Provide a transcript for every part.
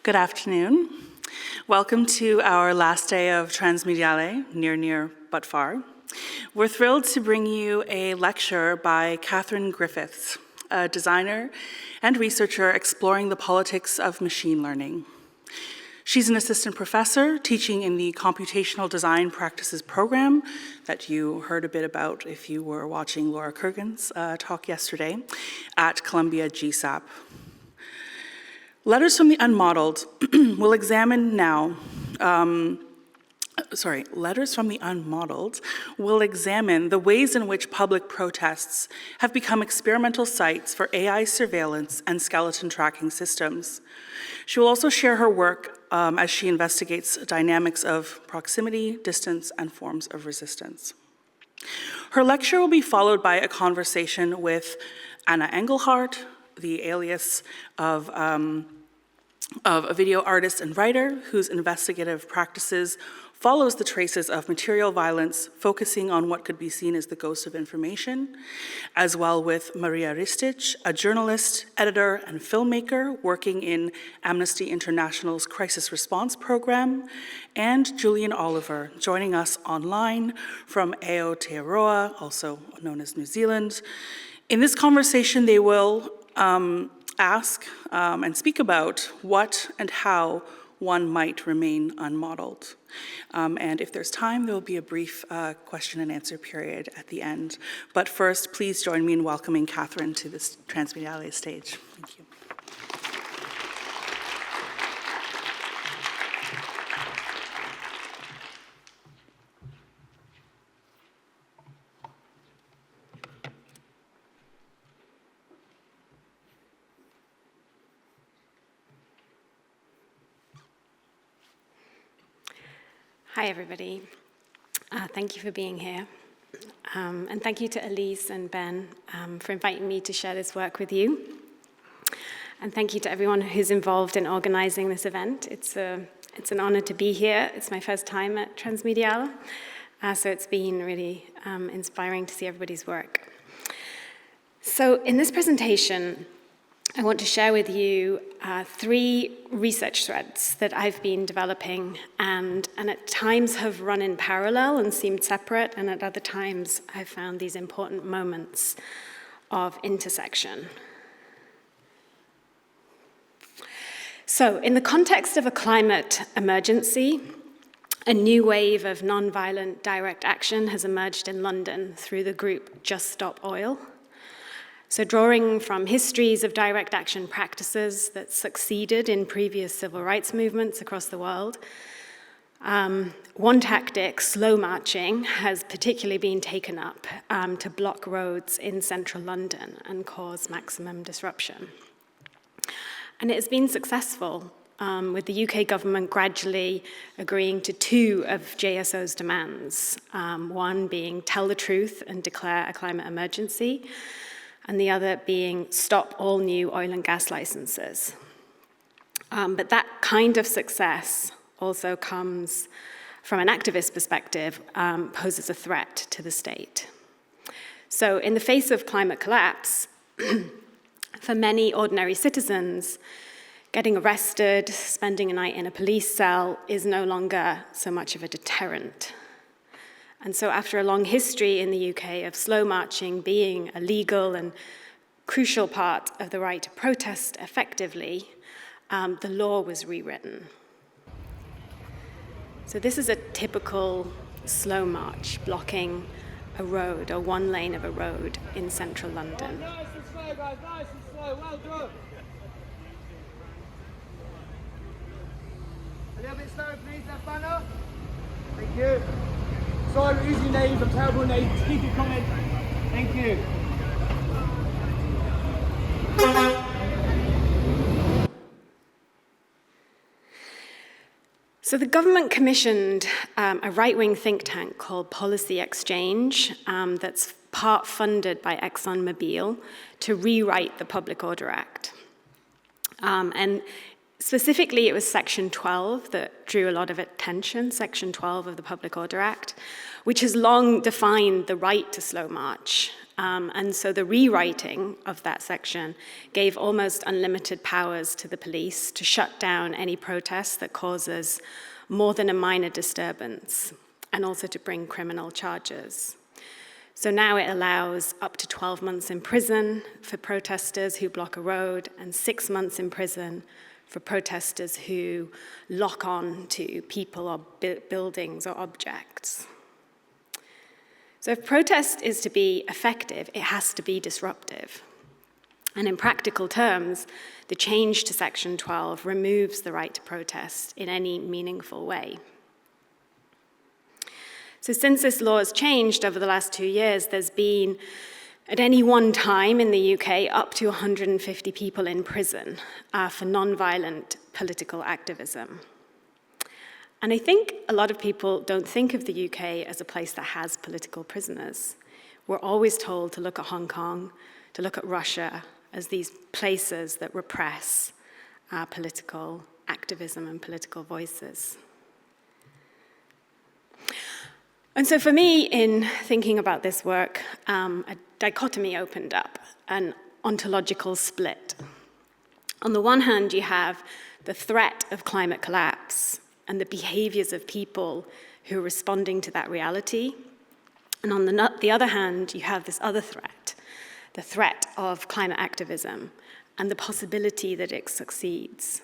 Good afternoon. Welcome to our last day of Transmediale, near, but far. We're thrilled to bring you a lecture by Catherine Griffiths, a designer and researcher exploring the politics of machine learning. She's an assistant professor teaching in the Computational Design Practices program that you heard a bit about if you were watching Laura Kurgan's talk yesterday at Columbia GSAPP. Letters from the Unmodelled will examine now, Letters from the Unmodelled will examine the ways in which public protests have become experimental sites for AI surveillance and skeleton tracking systems. She will also share her work as she investigates dynamics of proximity, distance, and forms of resistance. Her lecture will be followed by a conversation with Anna Engelhardt, the alias of a video artist and writer whose investigative practices follows the traces of material violence, focusing on what could be seen as the ghost of information, as well with Marija Ristic, a journalist, editor, and filmmaker working in Amnesty International's Crisis Response Program, and Julian Oliver, joining us online from Aotearoa, also known as New Zealand. In this conversation, they will ask and speak about what and how one might remain unmodelled. And if there's time, there will be a brief question and answer period at the end. But first, please join me in welcoming Catherine to this Transmediale stage. Thank you. Hi, everybody. Thank you for being here. And thank you to Elise and Ben for inviting me to share this work with you. And thank you to everyone who's involved in organizing this event. It's an honor to be here. It's my first time at Transmediale, so it's been really inspiring to see everybody's work. So in this presentation, I want to share with you 3 research threads that I've been developing and at times have run in parallel and seemed separate, and at other times I've found these important moments of intersection. So in the context of a climate emergency, a new wave of nonviolent direct action has emerged in London through the group Just Stop Oil. So drawing from histories of direct action practices that succeeded in previous civil rights movements across the world, one tactic, slow marching, has particularly been taken up to block roads in central London and cause maximum disruption. And it has been successful, with the UK government gradually agreeing to 2 of JSO's demands, one being tell the truth and declare a climate emergency, and the other being stop all new oil and gas licenses. But that kind of success also comes from an activist perspective, poses a threat to the state. So in the face of climate collapse, for many ordinary citizens, getting arrested, spending a night in a police cell is no longer so much of a deterrent. And so after a long history in the UK of slow marching being a legal and crucial part of the right to protest effectively, the law was rewritten. So this is a typical slow march blocking a road or one lane of a road in central London. Nice and slow, guys, nice and slow, well done. A little bit slower, please, that banner. Thank you. Sorry, we're using names, I'm terrible at names. Keep it coming. Thank you. So the government commissioned a right-wing think tank called Policy Exchange that's part funded by ExxonMobil to rewrite the Public Order Act. And Specifically, it was Section 12 that drew a lot of attention, Section 12 of the Public Order Act, which has long defined the right to slow march. And so the rewriting of that section gave almost unlimited powers to the police to shut down any protest that causes more than a minor disturbance, and also to bring criminal charges. So now it allows up to 12 months in prison for protesters who block a road, and 6 months in prison for protesters who lock on to people or buildings or objects. So if protest is to be effective, it has to be disruptive. And in practical terms, the change to Section 12 removes the right to protest in any meaningful way. So since this law has changed over the last 2 years, there's been, at any one time in the UK, up to 150 people in prison for non-violent political activism. And I think a lot of people don't think of the UK as a place that has political prisoners. We're always told to look at Hong Kong, to look at Russia, as these places that repress political activism and political voices. And so for me, in thinking about this work, a dichotomy opened up, an ontological split. On the one hand, you have the threat of climate collapse and the behaviors of people who are responding to that reality. And on the other hand, you have this other threat, the threat of climate activism and the possibility that it succeeds.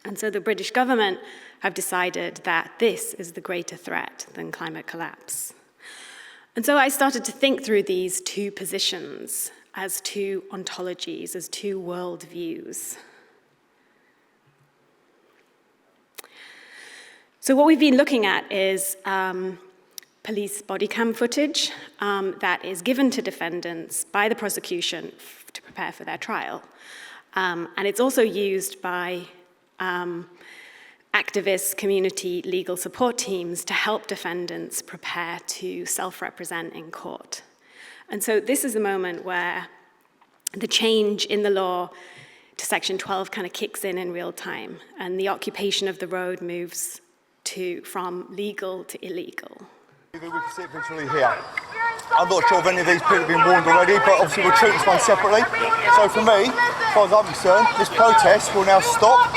And so the British government have decided that this is the greater threat than climate collapse. And so I started to think through these two positions as two ontologies, as two worldviews. So what we've been looking at is police body cam footage that is given to defendants by the prosecution to prepare for their trial. And it's also used by activists, community legal support teams to help defendants prepare to self-represent in court. And so this is a moment where the change in the law to Section 12 kind of kicks in real time, and the occupation of the road moves from legal to illegal. We can see it visually here. I'm not sure if any of these people have been warned already, but obviously we'll treat this one separately. So for me, as far as I'm concerned, this protest will now stop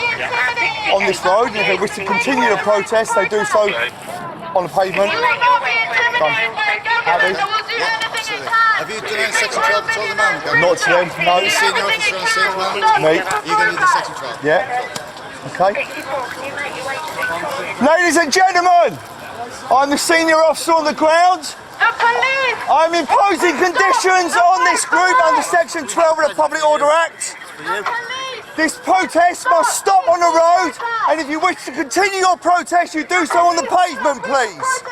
on this road, and if they wish to continue the protest, they do so on the pavement. Done. Happy? Have you done any Section 12 at all at the moment? Not to them, no. Senior officer on scene at the moment? Me. You're going to do the Section 12? Yeah. Okay. Ladies and gentlemen, I'm the senior officer on the ground. The police! I'm imposing conditions on this group under Section 12 of the Public Order Act. This protest must stop on the road, and if you wish to continue your protest, you do so on the pavement, please.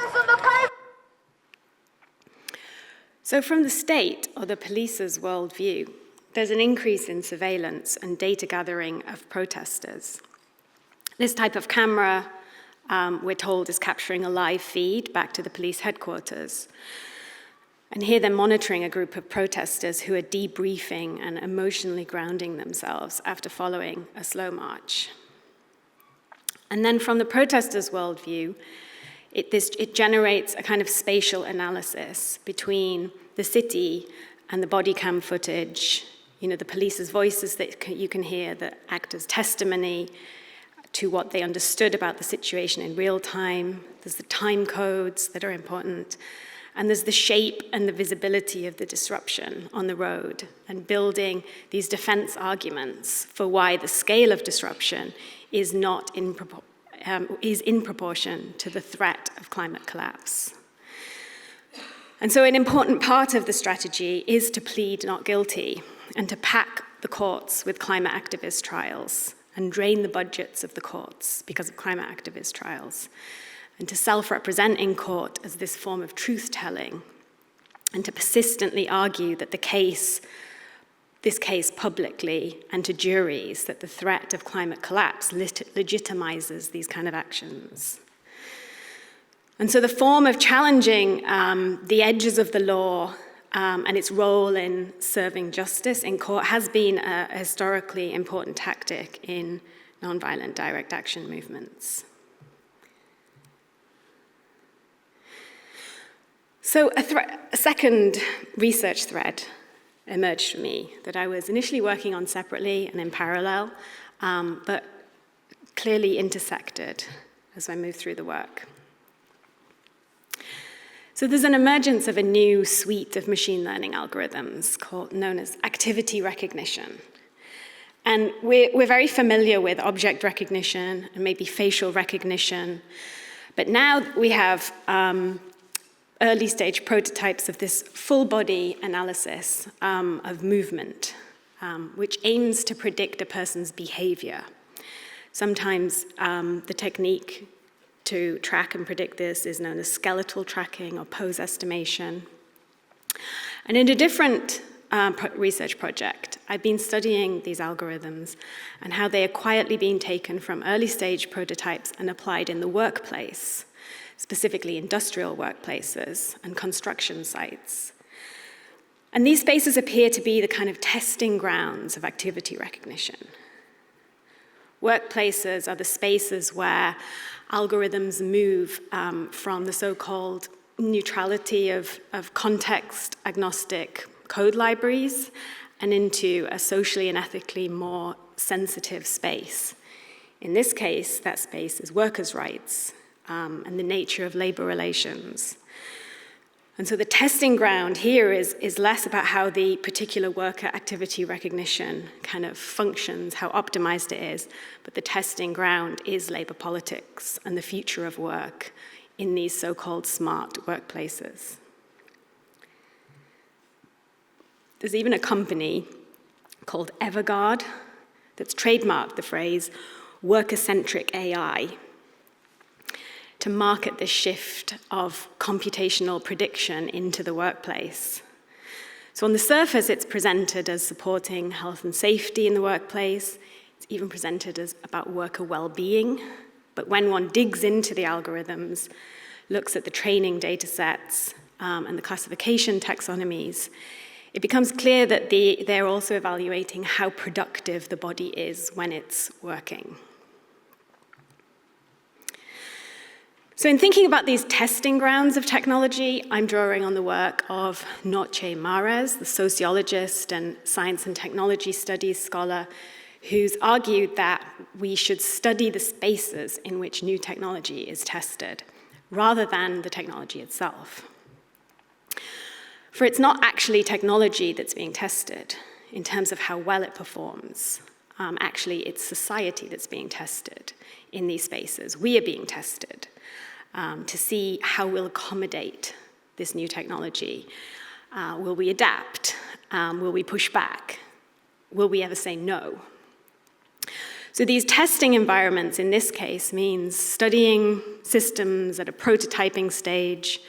So from the state, or the police's worldview, there's an increase in surveillance and data gathering of protesters. This type of camera, we're told, is capturing a live feed back to the police headquarters. And here they're monitoring a group of protesters who are debriefing and emotionally grounding themselves after following a slow march. And then from the protesters' worldview, it generates a kind of spatial analysis between the city and the body cam footage, the police's voices that you can hear, the actors' testimony to what they understood about the situation in real time. There's the time codes that are important. And there's the shape and the visibility of the disruption on the road, and building these defense arguments for why the scale of disruption is in proportion to the threat of climate collapse. And so an important part of the strategy is to plead not guilty and to pack the courts with climate activist trials and drain the budgets of the courts because of climate activist trials, and to self-represent in court as this form of truth-telling, and to persistently argue that this case publicly and to juries, that the threat of climate collapse legitimizes these kind of actions. And so the form of challenging the edges of the law and its role in serving justice in court has been a historically important tactic in nonviolent direct action movements. So a second research thread emerged for me that I was initially working on separately and in parallel, but clearly intersected as I moved through the work. So there's an emergence of a new suite of machine learning algorithms known as activity recognition. And we're very familiar with object recognition and maybe facial recognition, but now we have early stage prototypes of this full body analysis of movement, which aims to predict a person's behavior. Sometimes the technique to track and predict this is known as skeletal tracking or pose estimation. And in a different research project, I've been studying these algorithms and how they are quietly being taken from early stage prototypes and applied in the workplace, specifically industrial workplaces and construction sites. And these spaces appear to be the kind of testing grounds of activity recognition. Workplaces are the spaces where algorithms move from the so-called neutrality of context agnostic code libraries and into a socially and ethically more sensitive space. In this case, that space is workers' rights and the nature of labor relations. And so the testing ground here is less about how the particular worker activity recognition kind of functions, how optimized it is, but the testing ground is labor politics and the future of work in these so-called smart workplaces. There's even a company called Everguard that's trademarked the phrase worker-centric AI to market this shift of computational prediction into the workplace. So on the surface, it's presented as supporting health and safety in the workplace. It's even presented as about worker well-being. But when one digs into the algorithms, looks at the training data sets and the classification taxonomies, it becomes clear that they're also evaluating how productive the body is when it's working. So in thinking about these testing grounds of technology, I'm drawing on the work of Noche Mares, the sociologist and science and technology studies scholar, who's argued that we should study the spaces in which new technology is tested, rather than the technology itself. For it's not actually technology that's being tested in terms of how well it performs. Actually, it's society that's being tested in these spaces. We are being tested to see how we'll accommodate this new technology. Will we adapt? Will we push back? Will we ever say no? So these testing environments in this case means studying systems at a prototyping stage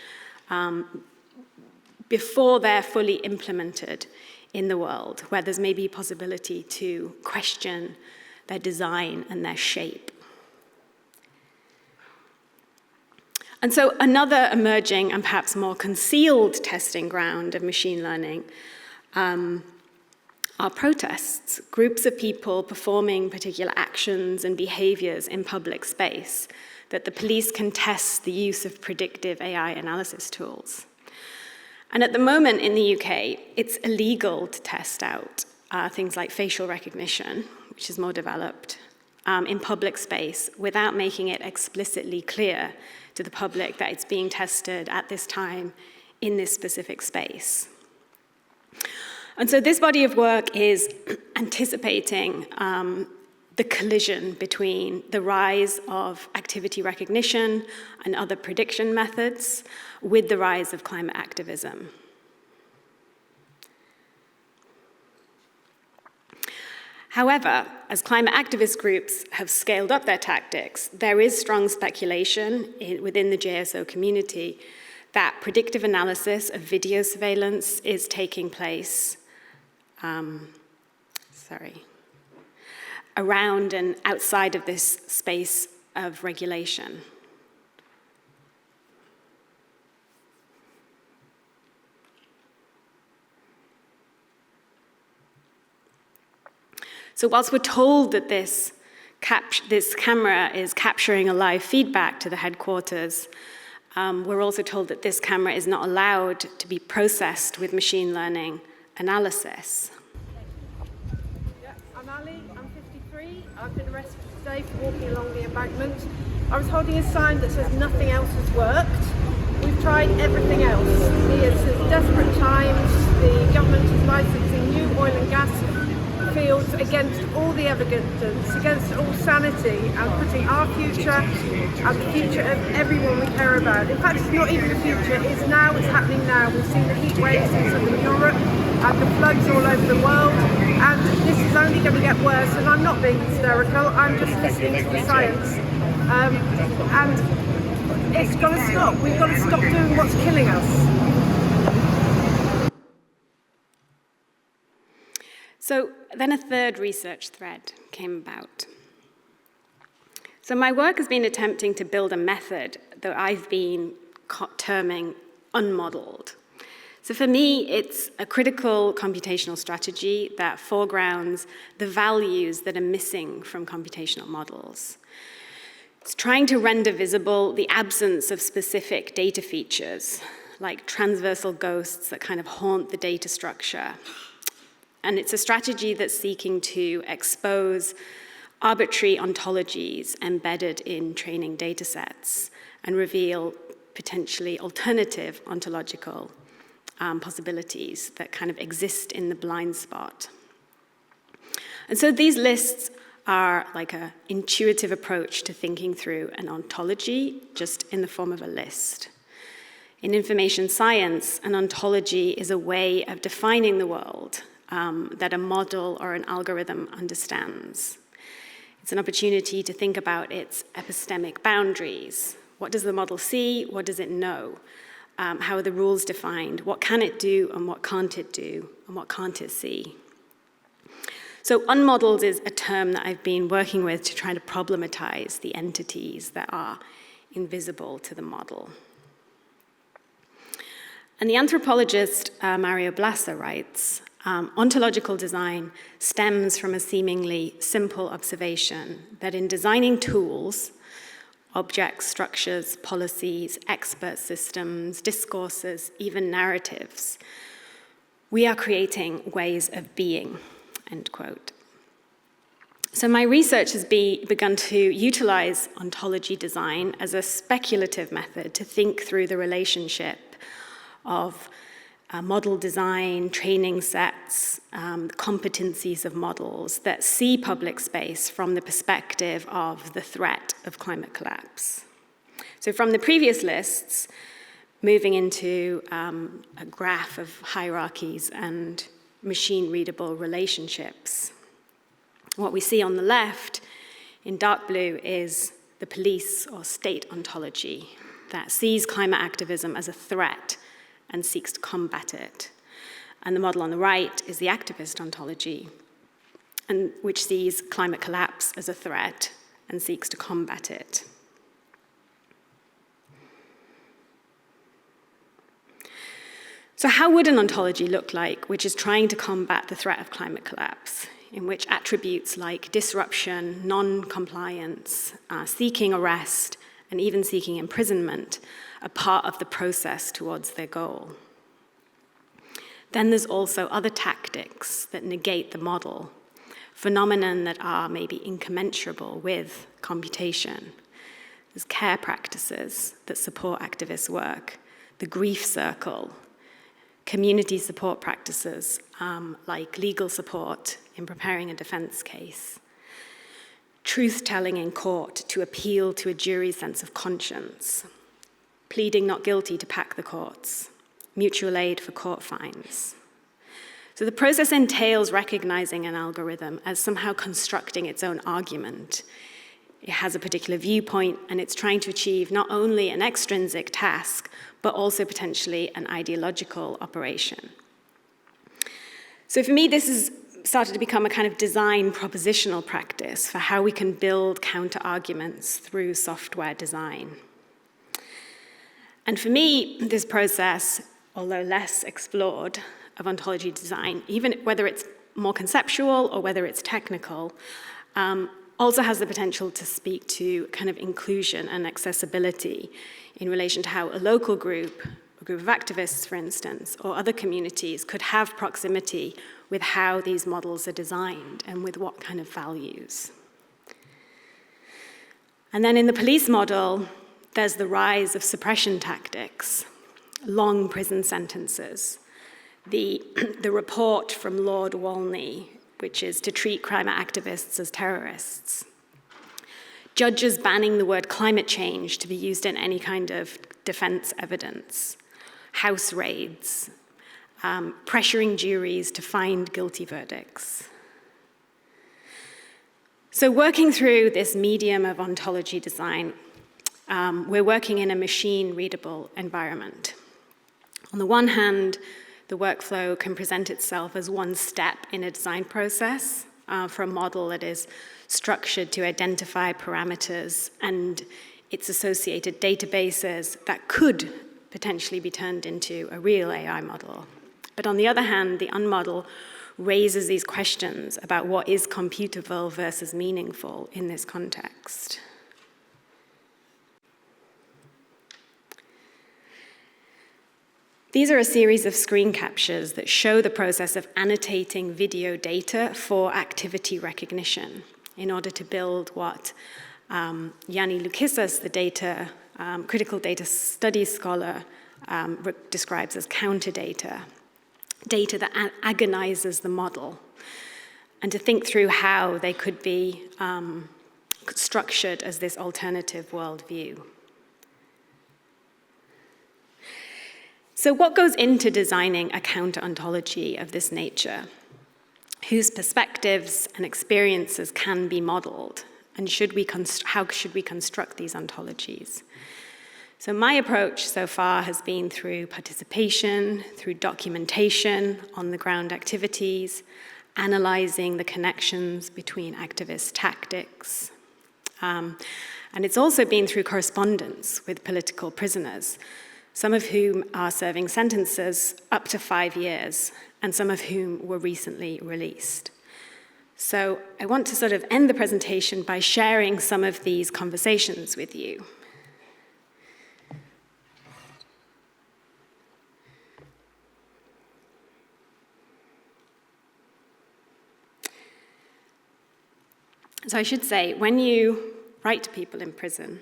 before they're fully implemented in the world, where there's maybe a possibility to question their design and their shape. And so another emerging and perhaps more concealed testing ground of machine learning are protests, groups of people performing particular actions and behaviors in public space that the police can test the use of predictive AI analysis tools. And at the moment in the UK, it's illegal to test out things like facial recognition, which is more developed, in public space without making it explicitly clear to the public that it's being tested at this time in this specific space. And so this body of work is anticipating the collision between the rise of activity recognition and other prediction methods with the rise of climate activism. However, as climate activist groups have scaled up their tactics, there is strong speculation within the JSO community that predictive analysis of video surveillance is taking place around and outside of this space of regulation. So whilst we're told that this This camera is capturing a live feedback to the headquarters. We're also told that this camera is not allowed to be processed with machine learning analysis. Yeah, I'm Ali, I'm 53. I've been arrested today for walking along the embankment. I was holding a sign that says nothing else has worked. We've tried everything else. It's desperate times. The government is licensing new oil and gas fields against all the evidence, against all sanity, and putting our future and the future of everyone we care about. In fact, it's not even the future, it's now, it's happening now. We've seen the heat waves in southern Europe and the floods all over the world, and this is only going to get worse. And I'm not being hysterical, I'm just listening to the science. And it's got to stop. We've got to stop doing what's killing us. So then a third research thread came about. So my work has been attempting to build a method that I've been terming unmodelled. So for me, it's a critical computational strategy that foregrounds the values that are missing from computational models. It's trying to render visible the absence of specific data features, like transversal ghosts that kind of haunt the data structure. And it's a strategy that's seeking to expose arbitrary ontologies embedded in training data sets and reveal potentially alternative ontological possibilities that kind of exist in the blind spot. And so these lists are like an intuitive approach to thinking through an ontology just in the form of a list. In information science, an ontology is a way of defining the world that a model or an algorithm understands. It's an opportunity to think about its epistemic boundaries. What does the model see? What does it know? How are the rules defined? What can it do and what can't it do? And what can't it see? So unmodelled is a term that I've been working with to try to problematize the entities that are invisible to the model. And the anthropologist Marija writes, ontological design stems from a seemingly simple observation that in designing tools, objects, structures, policies, expert systems, discourses, even narratives, we are creating ways of being, end quote. So my research has begun to utilize ontology design as a speculative method to think through the relationship of model design, training sets, competencies of models that see public space from the perspective of the threat of climate collapse. So from the previous lists, moving into a graph of hierarchies and machine-readable relationships. What we see on the left in dark blue is the police or state ontology that sees climate activism as a threat and seeks to combat it. And the model on the right is the activist ontology, which sees climate collapse as a threat and seeks to combat it. So how would an ontology look like which is trying to combat the threat of climate collapse, in which attributes like disruption, non-compliance, seeking arrest, and even seeking imprisonment are part of the process towards their goal? Then there's also other tactics that negate the model, phenomena that are maybe incommensurable with computation. There's care practices that support activist work, the grief circle, community support practices like legal support in preparing a defense case, truth-telling in court to appeal to a jury's sense of conscience, pleading not guilty to pack the courts, mutual aid for court fines. So the process entails recognizing an algorithm as somehow constructing its own argument. It has a particular viewpoint, and it's trying to achieve not only an extrinsic task, but also potentially an ideological operation. So for me, this has started to become a kind of design propositional practice for how we can build counter-arguments through software design. And for me, this process, although less explored, of ontology design, even whether it's more conceptual or whether it's technical, also has the potential to speak to kind of inclusion and accessibility in relation to how a local group, a group of activists, for instance, or other communities could have proximity with how these models are designed and with what kind of values. And then in the police model, there's the rise of suppression tactics, long prison sentences, the report from Lord Walney, which is to treat climate activists as terrorists. Judges banning the word climate change to be used in any kind of defense evidence. House raids. Pressuring juries to find guilty verdicts. So working through this medium of ontology design, we're working in a machine-readable environment. On the one hand, the workflow can present itself as one step in a design process for a model that is structured to identify parameters and its associated databases that could potentially be turned into a real AI model. But on the other hand, the unmodel raises these questions about what is computable versus meaningful in this context. These are a series of screen captures that show the process of annotating video data for activity recognition in order to build what Yanni Loukissas, the critical data studies scholar, describes as counter data that agonizes the model, and to think through how they could be structured as this alternative worldview. So what goes into designing a counter-ontology of this nature? Whose perspectives and experiences can be modeled? And how should we construct these ontologies? So my approach so far has been through participation, through documentation, on-the-ground activities, analyzing the connections between activist tactics. And it's also been through correspondence with political prisoners, some of whom are serving sentences up to 5 years, and some of whom were recently released. So I want to sort of end the presentation by sharing some of these conversations with you. So I should say, when you write to people in prison,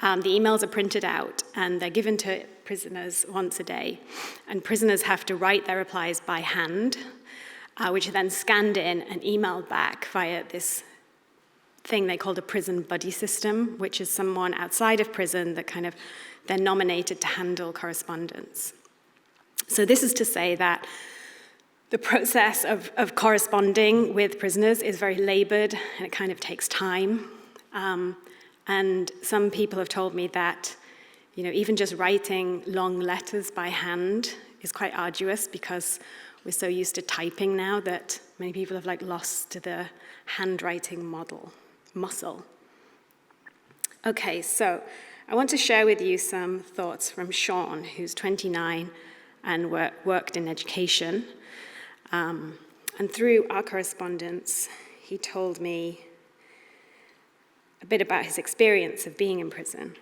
the emails are printed out and they're given to prisoners once a day. And prisoners have to write their replies by hand, which are then scanned in and emailed back via this thing they called a prison buddy system, which is someone outside of prison that they're nominated to handle correspondence. So this is to say that the process of corresponding with prisoners is very labored and it kind of takes time. And some people have told me that, even just writing long letters by hand is quite arduous because we're so used to typing now that many people have lost the handwriting muscle. Okay, so I want to share with you some thoughts from Sean, who's 29 and worked in education. And through our correspondence, he told me a bit about his experience of being in prison.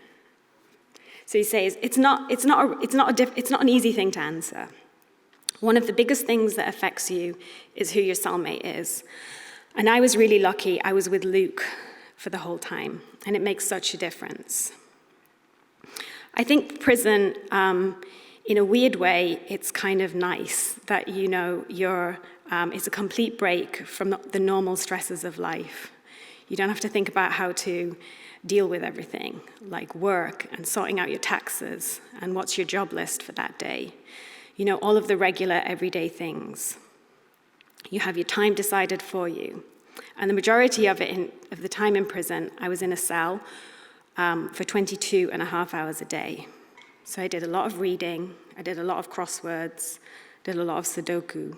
So he says, it's not an easy thing to answer. One of the biggest things that affects you is who your cellmate is. And I was really lucky. I was with Luke for the whole time, and it makes such a difference. I think prison, in a weird way, it's kind of nice that it's a complete break from the normal stresses of life. You don't have to think about how to deal with everything, like work and sorting out your taxes and what's your job list for that day. All of the regular everyday things. You have your time decided for you. And the majority of the time in prison, I was in a cell for 22 and a half hours a day. So I did a lot of reading, I did a lot of crosswords, did a lot of Sudoku.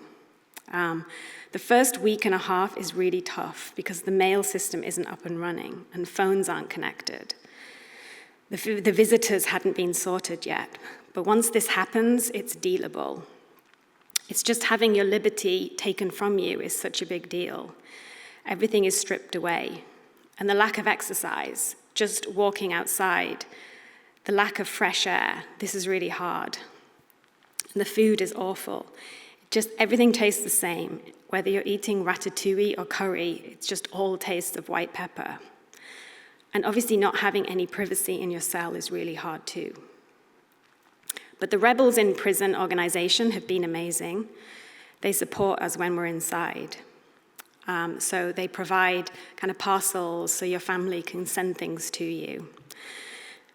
The first week and a half is really tough because the mail system isn't up and running and phones aren't connected. The visitors hadn't been sorted yet, but once this happens, it's dealable. It's just having your liberty taken from you is such a big deal. Everything is stripped away. and the lack of exercise, just walking outside, the lack of fresh air, this is really hard. And the food is awful. Just everything tastes the same. Whether you're eating ratatouille or curry, it's just all tastes of white pepper. And obviously not having any privacy in your cell is really hard too. But the Rebels in Prison organization have been amazing. They support us when we're inside. So they provide kind of parcels so your family can send things to you.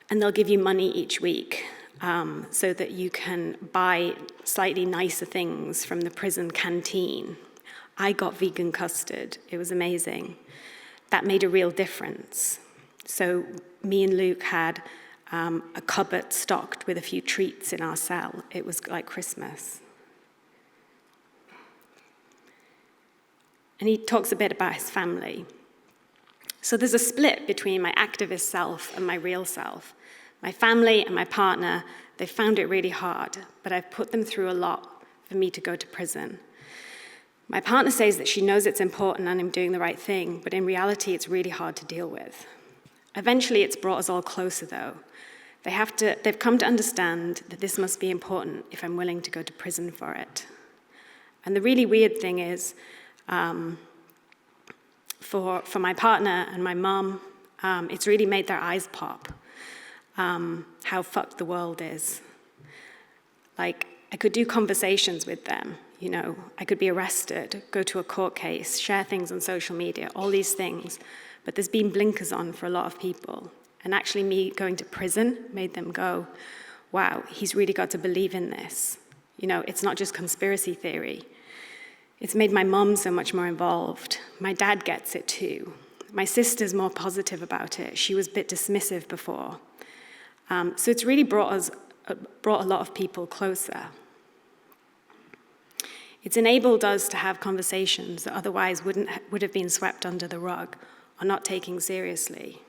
And they'll give you money each week so that you can buy slightly nicer things from the prison canteen. I got vegan custard. It was amazing. That made a real difference. So me and Luke had a cupboard stocked with a few treats in our cell. It was like Christmas. And he talks a bit about his family. So there's a split between my activist self and my real self. My family and my partner, they found it really hard, but I've put them through a lot for me to go to prison. My partner says that she knows it's important and I'm doing the right thing, but in reality, it's really hard to deal with. Eventually, it's brought us all closer, though. They've come to understand that this must be important if I'm willing to go to prison for it. And the really weird thing is, for my partner and my mum, it's really made their eyes pop, how fucked the world is. Like, I could do conversations with them, you know, I could be arrested, go to a court case, share things on social media, all these things, but there's been blinkers on for a lot of people. And actually me going to prison made them go, wow, he's really got to believe in this. You know, it's not just conspiracy theory. It's made my mum so much more involved. My dad gets it too. My sister's more positive about it. She was a bit dismissive before. So it's really brought a lot of people closer. It's enabled us to have conversations that otherwise would have been swept under the rug or not taken seriously.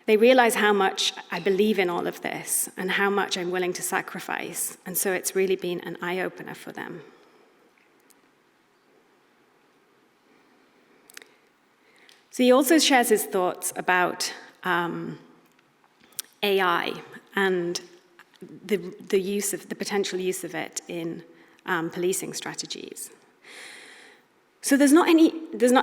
They realize how much I believe in all of this and how much I'm willing to sacrifice, and so it's really been an eye-opener for them. So he also shares his thoughts about AI and the potential use of it in policing strategies. So there's not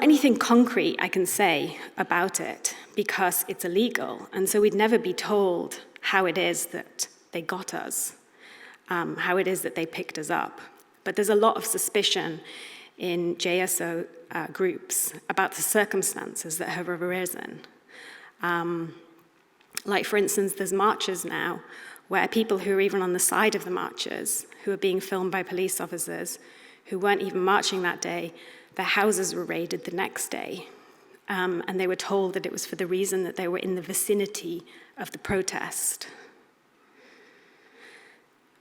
anything concrete I can say about it because it's illegal, and so we'd never be told how it is that they got us, how it is that they picked us up. But there's a lot of suspicion in JSO groups about the circumstances that have arisen. Like, for instance, there's marches now where people who are even on the side of the marches, who are being filmed by police officers, who weren't even marching that day, their houses were raided the next day. And they were told that it was for the reason that they were in the vicinity of the protest.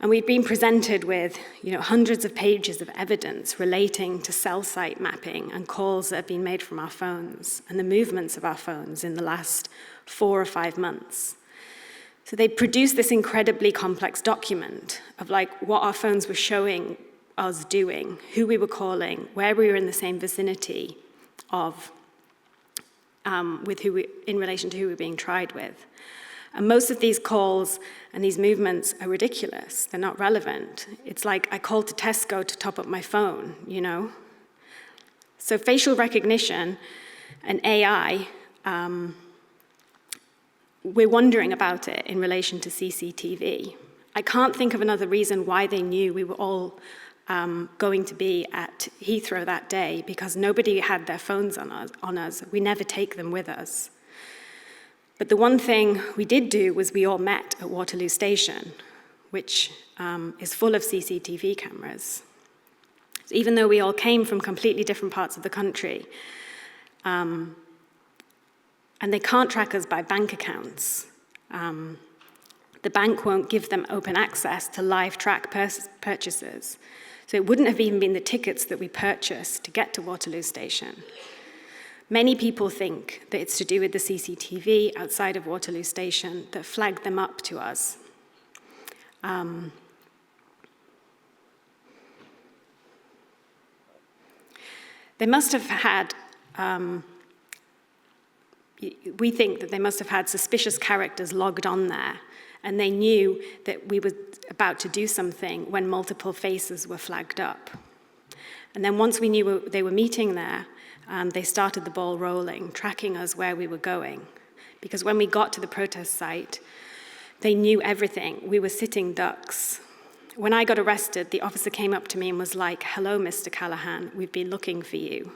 And we've been presented with, hundreds of pages of evidence relating to cell site mapping and calls that have been made from our phones and the movements of our phones in the last 4 or 5 months. So they produced this incredibly complex document of what our phones were showing us doing, who we were calling, where we were in the same vicinity of, in relation to who we were being tried with. And most of these calls and these movements are ridiculous. They're not relevant. It's like I called to Tesco to top up my phone, So facial recognition and AI, we're wondering about it in relation to CCTV. I can't think of another reason why they knew we were all going to be at Heathrow that day, because nobody had their phones on us. We never take them with us. But the one thing we did do was we all met at Waterloo Station, which is full of CCTV cameras. So even though we all came from completely different parts of the country, and they can't track us by bank accounts, the bank won't give them open access to live track purchases. So it wouldn't have even been the tickets that we purchased to get to Waterloo Station. Many people think that it's to do with the CCTV outside of Waterloo Station that flagged them up to us. They must have had we think that they must have had suspicious characters logged on there, and they knew that we were about to do something when multiple faces were flagged up. And then once we knew they were meeting there, they started the ball rolling, tracking us where we were going. Because when we got to the protest site, they knew everything. We were sitting ducks. When I got arrested, the officer came up to me and was like, "Hello, Mr. Callahan, we've been looking for you."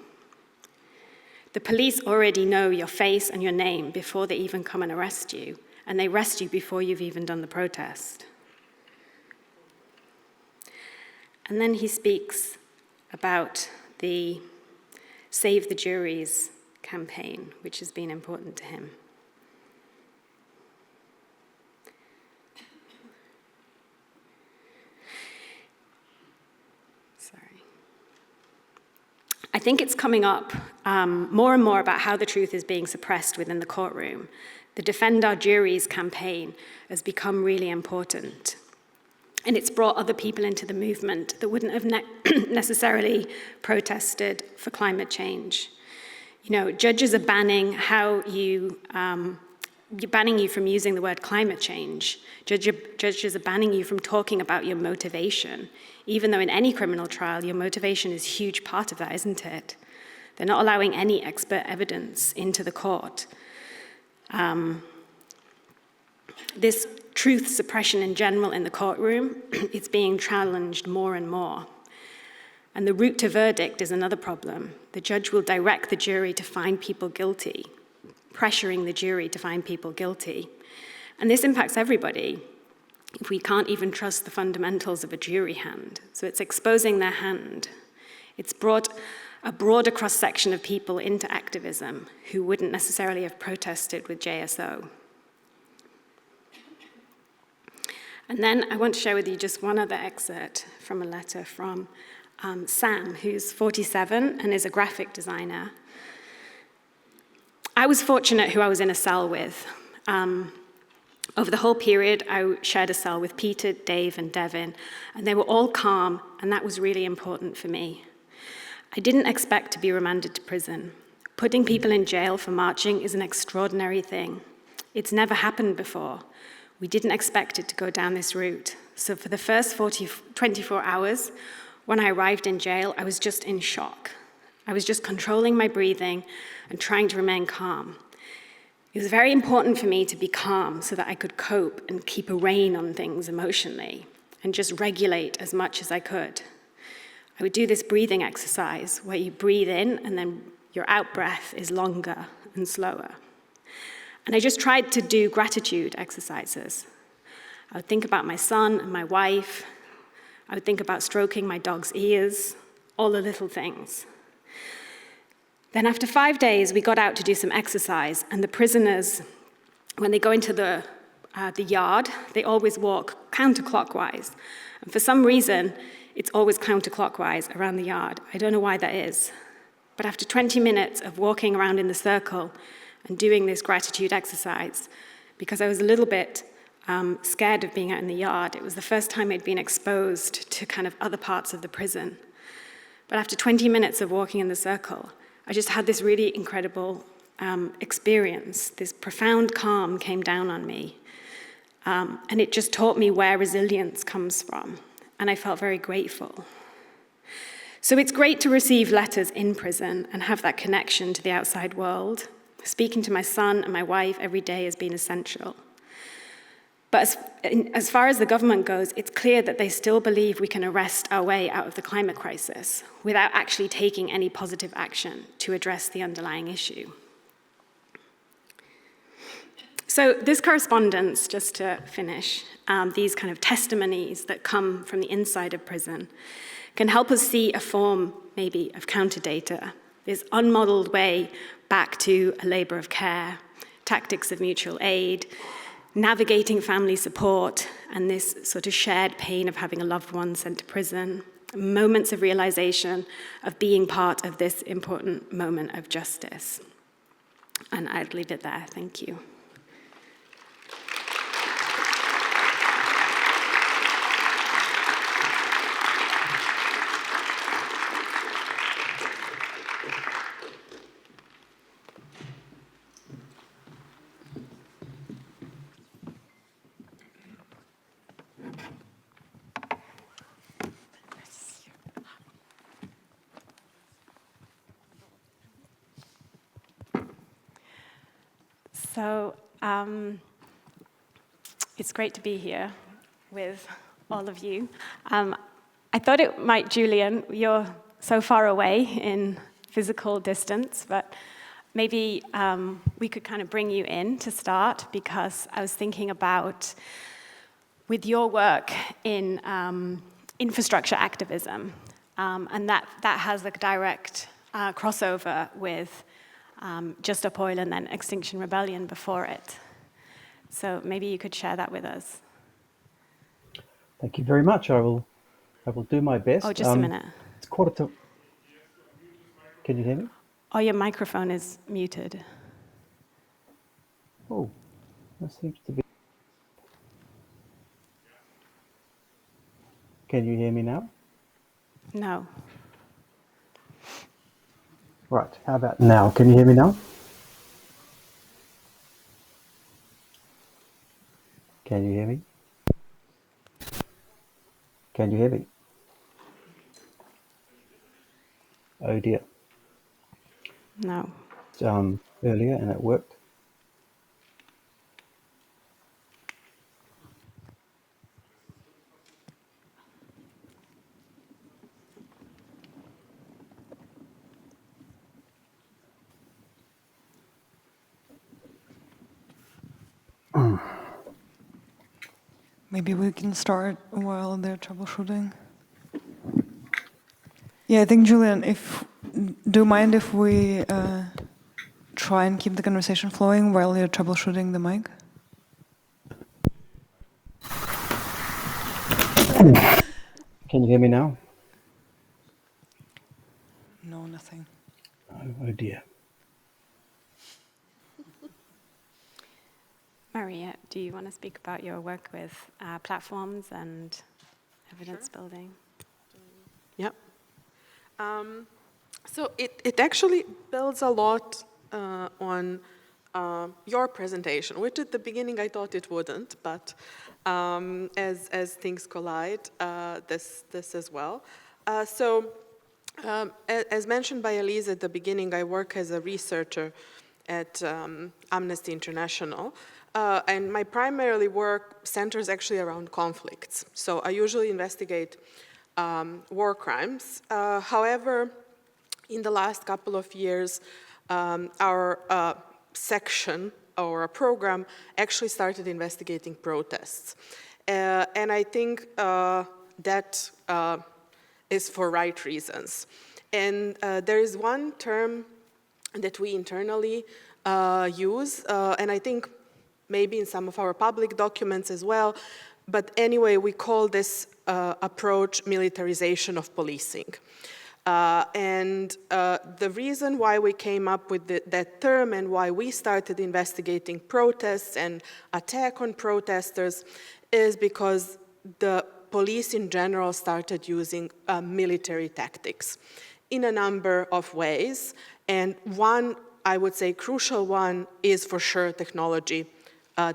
The police already know your face and your name before they even come and arrest you, and they arrest you before you've even done the protest. And then he speaks about the Save the Juries campaign, which has been important to him. I think it's coming up more and more about how the truth is being suppressed within the courtroom. The Defend Our Juries campaign has become really important. And it's brought other people into the movement that wouldn't have necessarily protested for climate change. You know, judges are banning you from using the word climate change. Judges are banning you from talking about your motivation, even though in any criminal trial, your motivation is a huge part of that, isn't it? They're not allowing any expert evidence into the court. This truth suppression in general in the courtroom, it's being challenged more and more. And the route to verdict is another problem. The judge will direct the jury to find people guilty, pressuring the jury to find people guilty. And this impacts everybody if we can't even trust the fundamentals of a jury hand. So it's exposing their hand. It's brought a broader cross-section of people into activism who wouldn't necessarily have protested with JSO. And then I want to share with you just one other excerpt from a letter from Sam, who's 47 and is a graphic designer. I was fortunate who I was in a cell with. Over the whole period, I shared a cell with Peter, Dave, and Devin, and they were all calm, and that was really important for me. I didn't expect to be remanded to prison. Putting people in jail for marching is an extraordinary thing. It's never happened before. We didn't expect it to go down this route. So for the first 24 hours, when I arrived in jail, I was just in shock. I was just controlling my breathing and trying to remain calm. It was very important for me to be calm so that I could cope and keep a rein on things emotionally and just regulate as much as I could. I would do this breathing exercise where you breathe in and then your out breath is longer and slower. And I just tried to do gratitude exercises. I would think about my son and my wife. I would think about stroking my dog's ears, all the little things. Then after 5 days, we got out to do some exercise, and the prisoners, when they go into the yard, they always walk counterclockwise. And for some reason, it's always counterclockwise around the yard. I don't know why that is. But after 20 minutes of walking around in the circle and doing this gratitude exercise, because I was a little bit scared of being out in the yard, it was the first time I'd been exposed to kind of other parts of the prison. But after 20 minutes of walking in the circle, I just had this really incredible experience. This profound calm came down on me. And it just taught me where resilience comes from. And I felt very grateful. So it's great to receive letters in prison and have that connection to the outside world. Speaking to my son and my wife every day has been essential. But as far as the government goes, it's clear that they still believe we can arrest our way out of the climate crisis without actually taking any positive action to address the underlying issue. So this correspondence, just to finish, these kind of testimonies that come from the inside of prison can help us see a form, maybe, of counter-data, this unmodelled way back to a labour of care, tactics of mutual aid, navigating family support, and this sort of shared pain of having a loved one sent to prison, moments of realization of being part of this important moment of justice. And I'd leave it there. Thank you. So it's great to be here with all of you. I thought it might, Julian, you're so far away in physical distance, but maybe we could kind of bring you in to start, because I was thinking about, with your work in infrastructure activism, and that has a direct crossover with Just Stop Oil and then Extinction Rebellion before it. So maybe you could share that with us. Thank you very much. I will do my best. Oh, just a minute. It's 1:45. Can you hear me? Oh, your microphone is muted. Oh, that seems to be. Can you hear me now? No. Right, how about now? Can you hear me now? Can you hear me? Can you hear me? Oh dear. No. Earlier and it worked. Maybe we can start while they're troubleshooting. Yeah, I think, Julian, do you mind if we try and keep the conversation flowing while you're troubleshooting the mic? Can you hear me now? No, nothing. Oh dear. Marija, do you want to speak about your work with platforms and evidence building? Yep. So it actually builds a lot on your presentation, which at the beginning I thought it wouldn't, but as things collide, this as well. As mentioned by Elise at the beginning, I work as a researcher at Amnesty International. And my primary work centers actually around conflicts. So I usually investigate war crimes. However, in the last couple of years, our section or a program actually started investigating protests. And I think that is for right reasons. And there is one term that we internally use, and I think maybe in some of our public documents as well, but anyway, we call this approach militarization of policing. And the reason why we came up with that term and why we started investigating protests and attack on protesters is because the police in general started using military tactics in a number of ways. And one, I would say, crucial one is for sure technology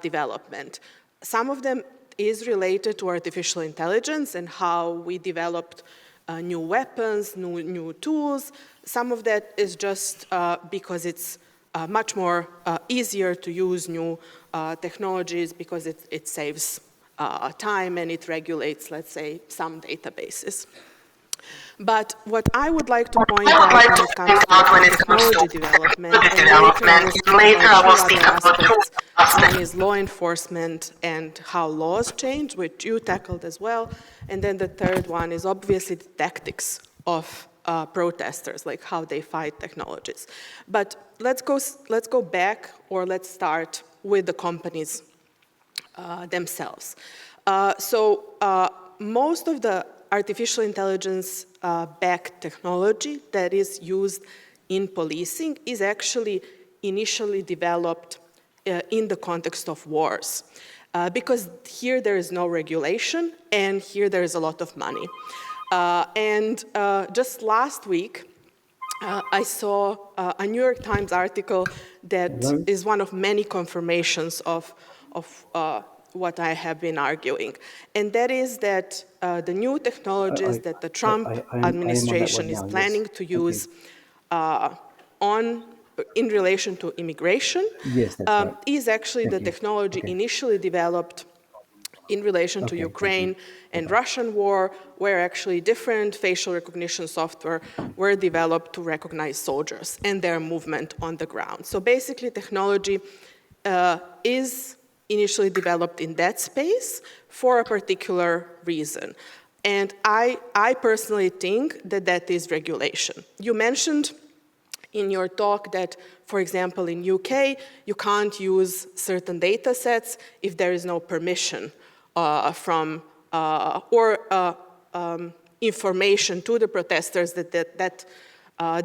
development. Some of them is related to artificial intelligence and how we developed new weapons, new tools. Some of that is just because it's much more easier to use new technologies because it saves time and it regulates, let's say, some databases. But what I would like to point out when it comes to technology development, and later I will speak about two aspects. One is law enforcement and how laws change, which you tackled as well. And then the third one is obviously the tactics of protesters, like how they fight technologies. But let's go back, or let's start with the companies themselves. Most of the artificial intelligence backed technology that is used in policing is actually initially developed in the context of wars. Because here there is no regulation and here there is a lot of money. Just last week, I saw a New York Times article that is one of many confirmations of what I have been arguing. And that is that the new technologies that the Trump administration is planning to use on in relation to immigration, Yes, that's right. is actually Thank the you. technology Okay. initially developed in relation to Okay, thank Ukraine you. and Russian war, where actually different facial recognition software were developed to recognize soldiers and their movement on the ground. So basically, technology is initially developed in that space for a particular reason. And I personally think that that is regulation. You mentioned in your talk that, for example, in UK, you can't use certain data sets if there is no permission from information to the protesters that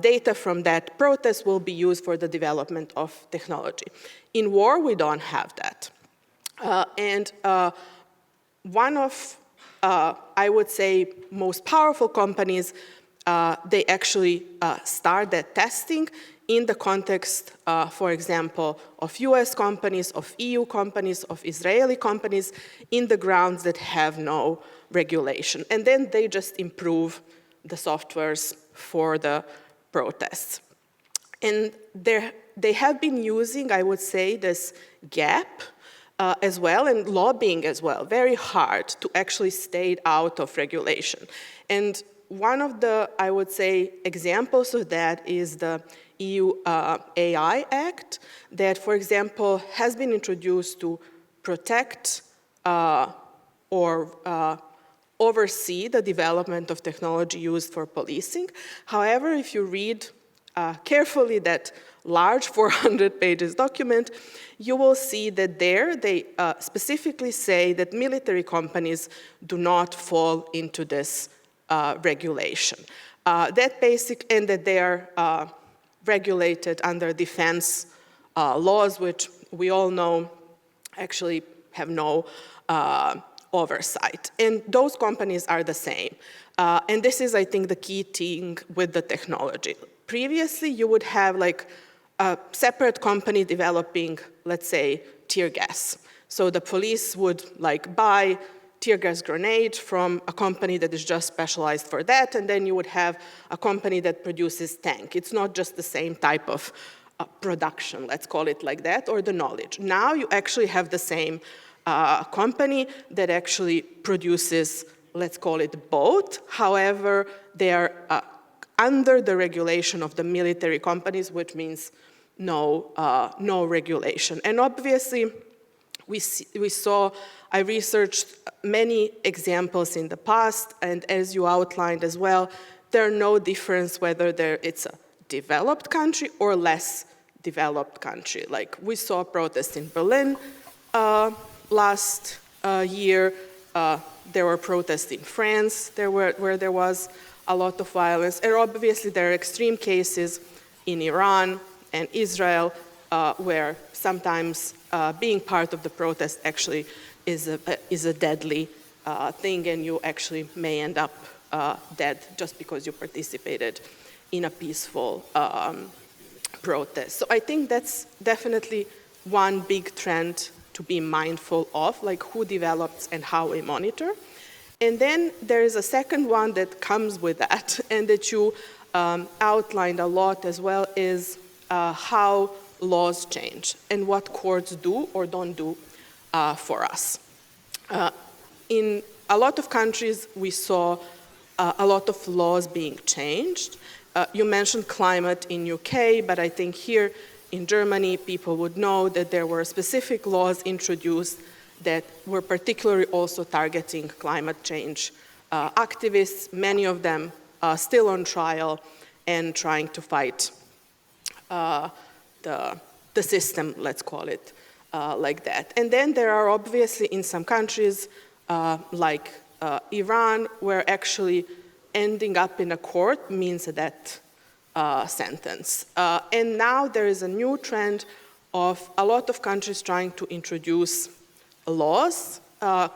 data from that protest will be used for the development of technology. In war, we don't have that. One of, I would say, most powerful companies, they actually start that testing in the context, for example, of US companies, of EU companies, of Israeli companies, in the grounds that have no regulation. And then they just improve the softwares for the protests. And they have been using, I would say, this gap as well, and lobbying as well, very hard to actually stay out of regulation. And one of the, I would say, examples of that is the EU AI Act that, for example, has been introduced to protect or oversee the development of technology used for policing. However, if you read carefully that large 400 pages document, you will see that there they specifically say that military companies do not fall into this regulation. And that they are regulated under defense laws, which we all know actually have no oversight. And those companies are the same. And this is, I think, the key thing with the technology. Previously, you would have like a separate company developing, let's say, tear gas. So the police would like buy tear gas grenade from a company that is just specialized for that, and then you would have a company that produces tank. It's not just the same type of production, let's call it like that, or the knowledge. Now you actually have the same company that actually produces, let's call it both. However, they are under the regulation of the military companies, which means no regulation. And obviously, I researched many examples in the past, and as you outlined as well, there are no difference whether it's a developed country or less developed country. Like we saw protests in Berlin last year. There were protests in France where there was a lot of violence. And obviously there are extreme cases in Iran and Israel where sometimes being part of the protest actually is a deadly thing, and you actually may end up dead just because you participated in a peaceful protest. So I think that's definitely one big trend to be mindful of, like who develops and how we monitor. And then there is a second one that comes with that, and that you outlined a lot as well, is how laws change and what courts do or don't do for us. In a lot of countries, we saw a lot of laws being changed. You mentioned climate in UK, but I think here in Germany, people would know that there were specific laws introduced that were particularly also targeting climate change activists, many of them still on trial and trying to fight the system, let's call it like that. And then there are obviously in some countries like Iran, where actually ending up in a court means a death sentence. And now there is a new trend of a lot of countries trying to introduce laws,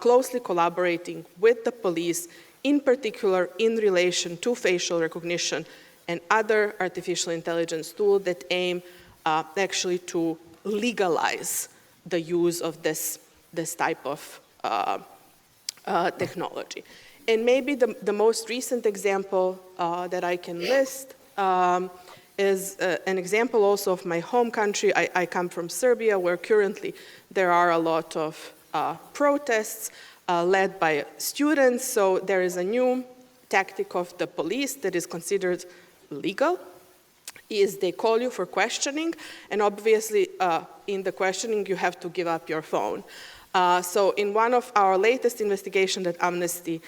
closely collaborating with the police, in particular in relation to facial recognition and other artificial intelligence tools that aim actually to legalize the use of this type of technology. And maybe the most recent example that I can list is an example also of my home country. I come from Serbia, where currently there are a lot of protests led by students. So there is a new tactic of the police that is considered legal, is they call you for questioning, and obviously in the questioning you have to give up your phone. So in one of our latest investigations that Amnesty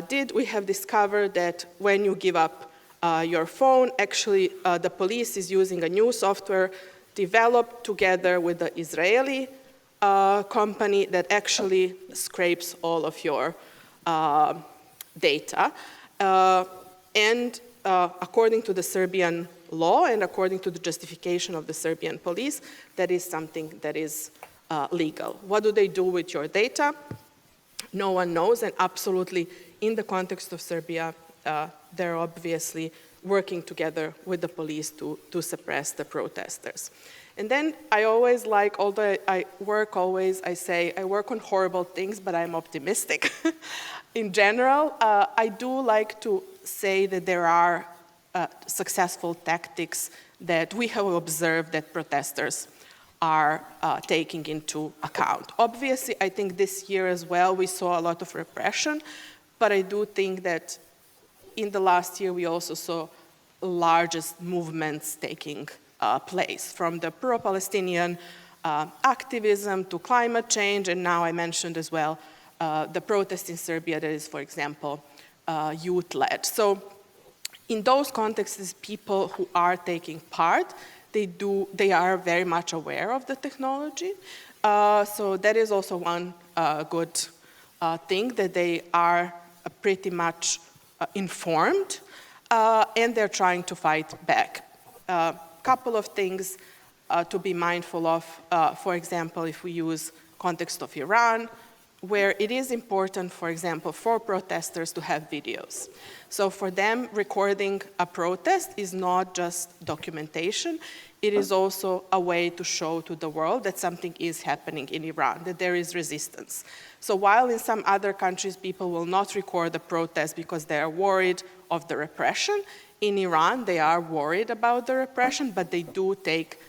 did, we have discovered that when you give up your phone, actually the police is using a new software developed together with the Israeli company that actually scrapes all of your data. And according to the Serbian law and according to the justification of the Serbian police, that is something that is legal. What do they do with your data? No one knows, and absolutely in the context of Serbia, they're obviously working together with the police to suppress the protesters. And then I always like, although I work on horrible things, but I'm optimistic. In general, I do like to say that there are successful tactics that we have observed that protesters are taking into account. Obviously, I think this year as well, we saw a lot of repression, but I do think that in the last year, we also saw largest movements taking place, from the pro-Palestinian activism to climate change, and now I mentioned as well the protest in Serbia that is, for example, youth-led. So in those contexts, people who are taking part, they are very much aware of the technology. So that is also one good thing, that they are pretty much informed, and they're trying to fight back. Couple of things to be mindful of. For example, if we use context of Iran, where it is important, for example, for protesters to have videos. So for them, recording a protest is not just documentation, it is also a way to show to the world that something is happening in Iran, that there is resistance. So while in some other countries people will not record the protest because they are worried of the repression, in Iran they are worried about the repression, but they do take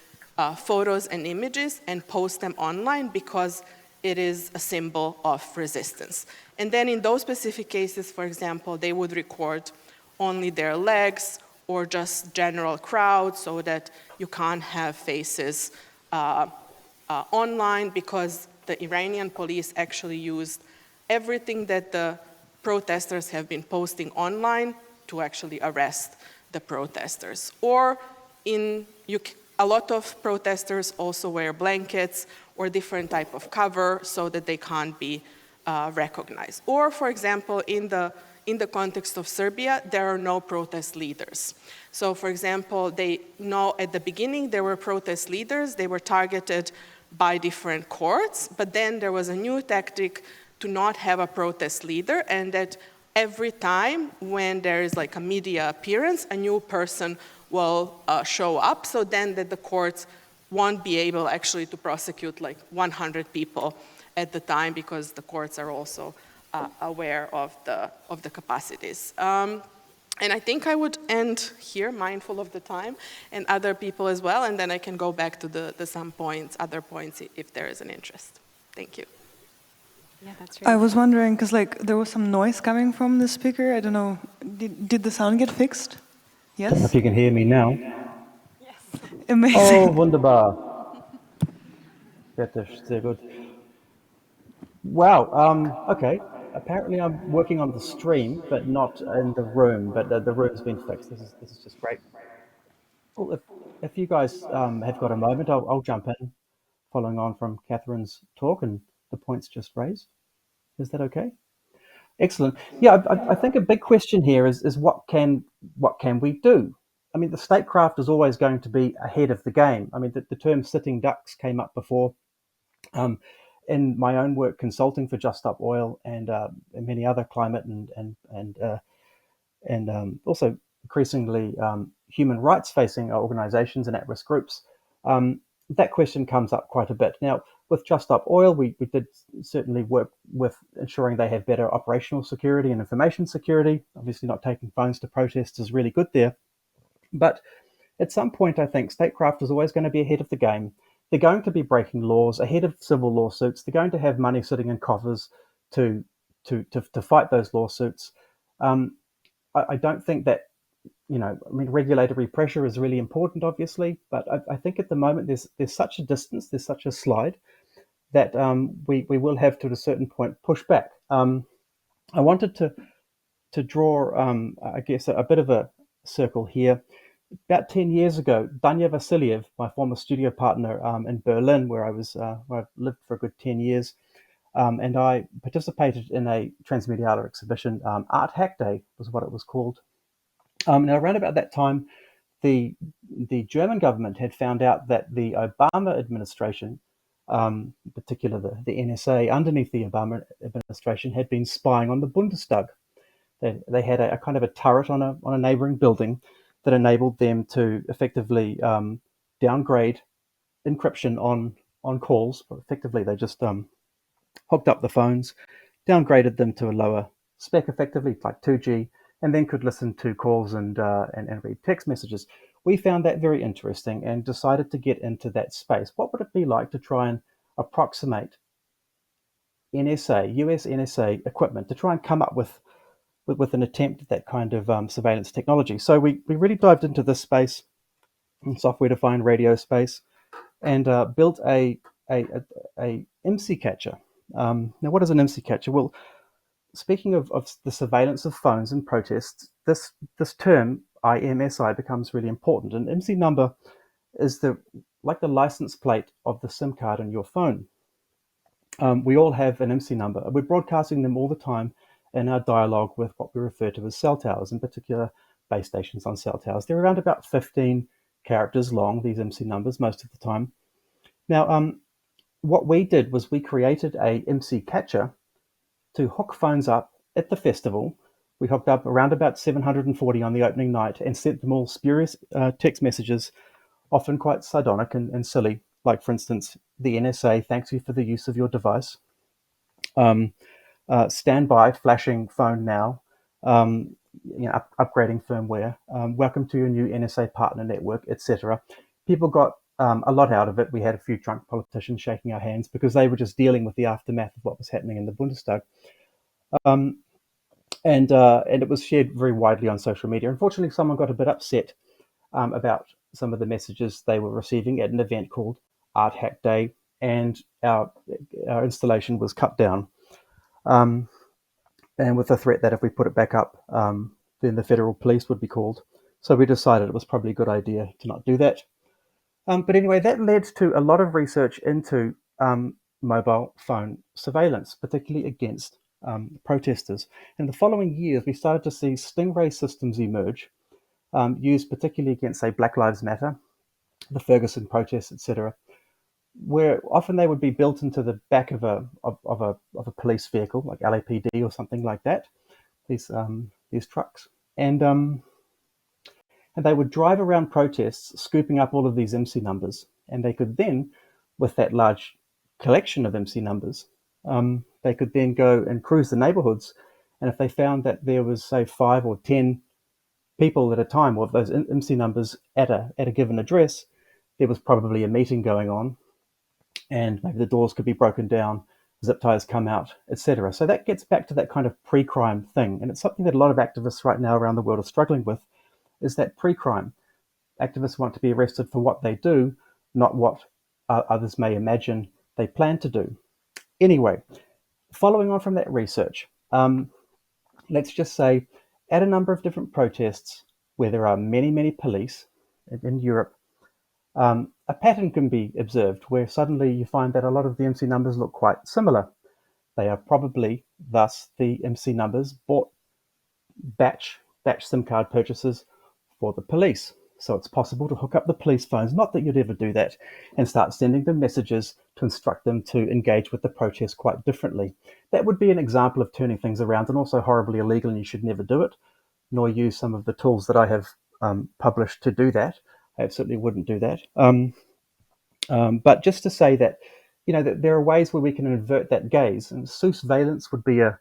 photos and images and post them online because it is a symbol of resistance. And then in those specific cases, for example, they would record only their legs or just general crowd, so that you can't have faces online, because the Iranian police actually used everything that the protesters have been posting online to actually arrest the protesters. Or a lot of protesters also wear blankets or different type of cover so that they can't be recognized. Or, for example, in the context of Serbia, there are no protest leaders. So, for example, they know at the beginning there were protest leaders, they were targeted by different courts, but then there was a new tactic to not have a protest leader, and that every time when there is like a media appearance, a new person will show up, so then that the courts won't be able actually to prosecute like 100 people at the time, because the courts are also aware of the capacities. And I think I would end here, mindful of the time, and other people as well, and then I can go back to the some points, other points, if there is an interest. Thank you. Yeah, that's really I was wondering, because like there was some noise coming from the speaker. I don't know, did the sound get fixed? Yes? If you can hear me now. Yes. Amazing. Oh, wunderbar. Sehr gut. Wow, okay. Apparently I'm working on the stream, but not in the room, but the room's been fixed. This is just great. Well, if you guys have got a moment, I'll jump in, following on from Catherine's talk and the points just raised. Is that okay? Excellent. Yeah, I think a big question here is what can we do? I mean, the statecraft is always going to be ahead of the game. I mean, the term sitting ducks came up before. In my own work consulting for Just Stop Oil and many other climate and also increasingly human rights facing organizations and at-risk groups, that question comes up quite a bit. Now, with Just Stop Oil, we did certainly work with ensuring they have better operational security and information security. Obviously not taking phones to protest is really good there. But at some point, I think statecraft is always going to be ahead of the game. They're going to be breaking laws ahead of civil lawsuits. They're going to have money sitting in coffers to fight those lawsuits. I don't think that, regulatory pressure is really important, obviously, but I think at the moment there's such a distance, there's such a slide that we will have to, at a certain point, push back. I wanted to draw, I guess, a bit of a circle here. About 10 years ago, Danya Vasiliev, my former studio partner in Berlin, where I've lived for a good 10 years, and I participated in a transmedialar exhibition. Art Hack Day was what it was called. Now, around about that time, the German government had found out that the Obama administration, in particular the NSA underneath the Obama administration, had been spying on the Bundestag. They had a kind of a turret on a neighboring building that enabled them to effectively downgrade encryption on calls. Effectively, they just hooked up the phones, downgraded them to a lower spec, effectively like 2G, and then could listen to calls and read text messages. We found that very interesting and decided to get into that space. What would it be like to try and approximate NSA, US NSA equipment, to try and come up with an attempt at that kind of surveillance technology? So we really dived into this space, software-defined radio space, and built a MC catcher. Now, what is an MC catcher? Well, speaking of the surveillance of phones in protests, this term IMSI becomes really important. An MC number is like the license plate of the SIM card in your phone. We all have an MC number. We're broadcasting them all the time in our dialogue with what we refer to as cell towers, in particular base stations on cell towers. They're around about 15 characters long, these MC numbers, most of the time. Now, what we did was we created a MC catcher to hook phones up at the festival. We hooked up around about 740 on the opening night and sent them all spurious text messages, often quite sardonic and silly. Like, for instance, the NSA thanks you for the use of your device. Stand by, flashing phone now. Upgrading firmware. Welcome to your new NSA partner network, etc. People got a lot out of it. We had a few drunk politicians shaking our hands because they were just dealing with the aftermath of what was happening in the Bundestag. And it was shared very widely on social media. Unfortunately, someone got a bit upset about some of the messages they were receiving at an event called Art Hack Day, and our installation was cut down. And with the threat that if we put it back up, then the federal police would be called. So we decided it was probably a good idea to not do that. But anyway, that led to a lot of research into mobile phone surveillance, particularly against protesters. In the following years, we started to see stingray systems emerge, used particularly against, say, Black Lives Matter, the Ferguson protests, etc., where often they would be built into the back of a police vehicle, like LAPD or something like that. These trucks, and they would drive around protests, scooping up all of these MC numbers, and they could then, with that large collection of MC numbers, they could then go and cruise the neighborhoods, and if they found that there was, say, 5 or 10 people at a time with those MC numbers at a given address, there was probably a meeting going on, and maybe the doors could be broken down, zip ties come out, etc. So that gets back to that kind of pre-crime thing, and it's something that a lot of activists right now around the world are struggling with, is that pre-crime. Activists want to be arrested for what they do, not what others may imagine they plan to do. Anyway, following on from that research, let's just say at a number of different protests where there are many, many police in Europe, a pattern can be observed where suddenly you find that a lot of the MC numbers look quite similar. They are probably, thus, the MC numbers bought batch SIM card purchases for the police. So it's possible to hook up the police phones, not that you'd ever do that, and start sending them messages to instruct them to engage with the protest quite differently. That would be an example of turning things around, and also horribly illegal, and you should never do it, nor use some of the tools that I have published to do that. I absolutely wouldn't do that. But just to say that, that there are ways where we can invert that gaze, and sousveillance would be a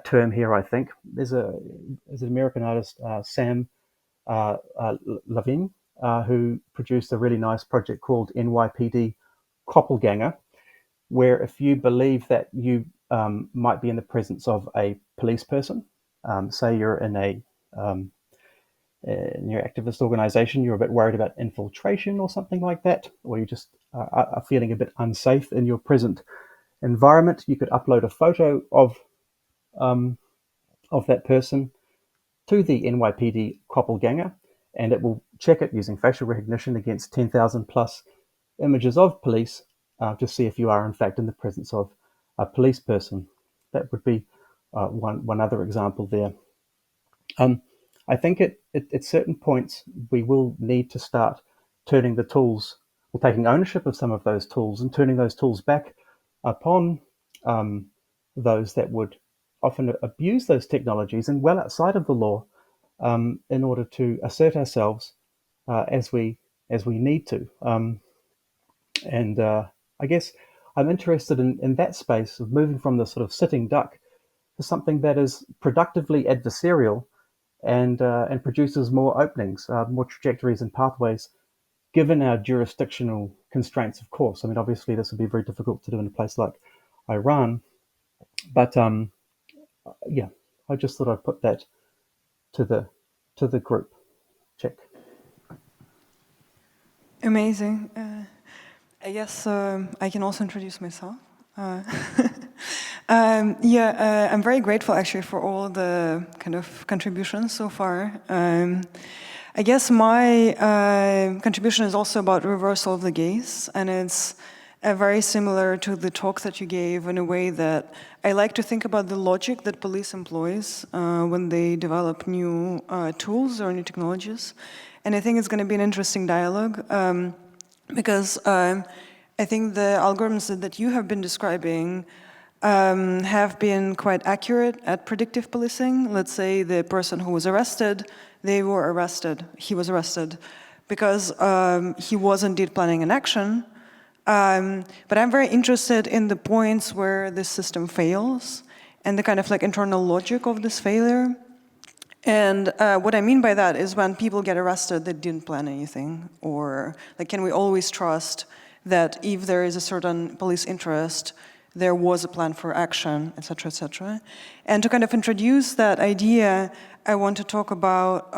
term here, I think. There's an American artist, Sam Levine, who produced a really nice project called NYPD Koppelganger, where if you believe that you might be in the presence of a police person, say you're in your activist organization, you're a bit worried about infiltration or something like that, or you just are feeling a bit unsafe in your present environment, you could upload a photo of that person to the NYPD Koppelganger, and it will check it using facial recognition against 10,000 plus images of police to see if you are in fact in the presence of a police person. That would be one other example there. I think at certain points we will need to start turning the tools, or taking ownership of some of those tools and turning those tools back upon those that would often abuse those technologies and well outside of the law in order to assert ourselves as we need to. I guess I'm interested in that space of moving from the sort of sitting duck to something that is productively adversarial and produces more openings, more trajectories and pathways, given our jurisdictional constraints, of course. I mean, obviously, this would be very difficult to do in a place like Iran, but yeah, I just thought I'd put that to the group. Check. Amazing. I guess I can also introduce myself. I'm very grateful actually for all the kind of contributions so far. I guess my contribution is also about reversal of the gaze, and it's very similar to the talk that you gave in a way that I like to think about the logic that police employs when they develop new tools or new technologies. And I think it's going to be an interesting dialogue because I think the algorithms that you have been describing have been quite accurate at predictive policing. Let's say the person who was arrested, he was arrested because he was indeed planning an action. But I'm very interested in the points where this system fails and the kind of like internal logic of this failure. And what I mean by that is when people get arrested, they didn't plan anything, or like, can we always trust that if there is a certain police interest, there was a plan for action, et cetera, et cetera. And to kind of introduce that idea, I want to talk about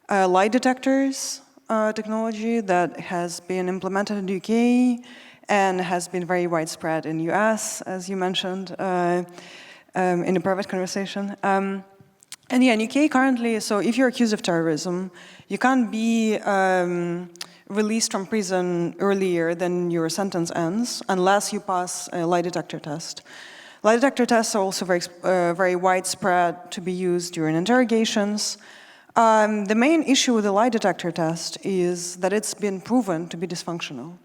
lie detectors technology that has been implemented in the UK and has been very widespread in the US, as you mentioned in a private conversation. And yeah, in UK currently, so if you're accused of terrorism, you can't be released from prison earlier than your sentence ends unless you pass a lie detector test. Lie detector tests are also very widespread to be used during interrogations. The main issue with the lie detector test is that it's been proven to be dysfunctional.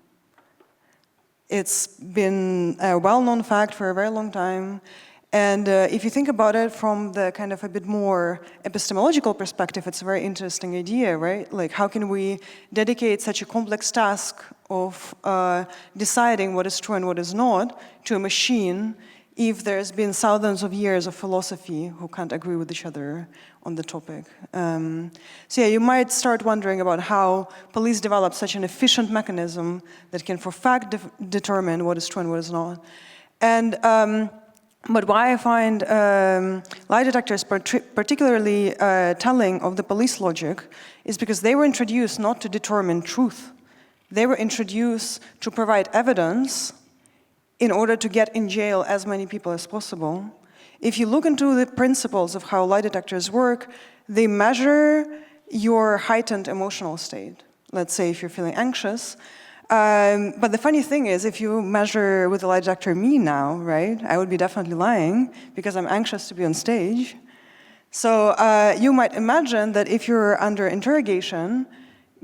It's been a well-known fact for a very long time. And if you think about it from the kind of a bit more epistemological perspective, it's a very interesting idea, right? Like, how can we dedicate such a complex task of deciding what is true and what is not to a machine if there's been thousands of years of philosophy who can't agree with each other on the topic? So yeah, you might start wondering about how police develop such an efficient mechanism that can for fact determine what is true and what is not. And but why I find lie detectors particularly telling of the police logic is because they were introduced not to determine truth. They were introduced to provide evidence in order to get in jail as many people as possible. If you look into the principles of how lie detectors work, they measure your heightened emotional state. Let's say if you're feeling anxious. But the funny thing is, if you measure with a lie detector me now, right, I would be definitely lying because I'm anxious to be on stage. So you might imagine that if you're under interrogation,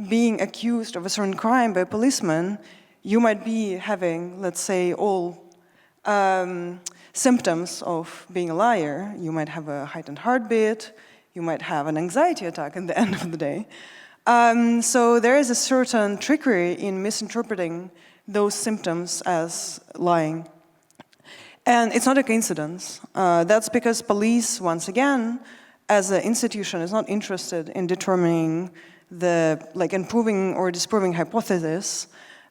being accused of a certain crime by a policeman, you might be having, let's say, all symptoms of being a liar. You might have a heightened heartbeat. You might have an anxiety attack at the end of the day. So there is a certain trickery in misinterpreting those symptoms as lying. And it's not a coincidence. That's because police, once again, as an institution, is not interested in determining in proving or disproving hypothesis,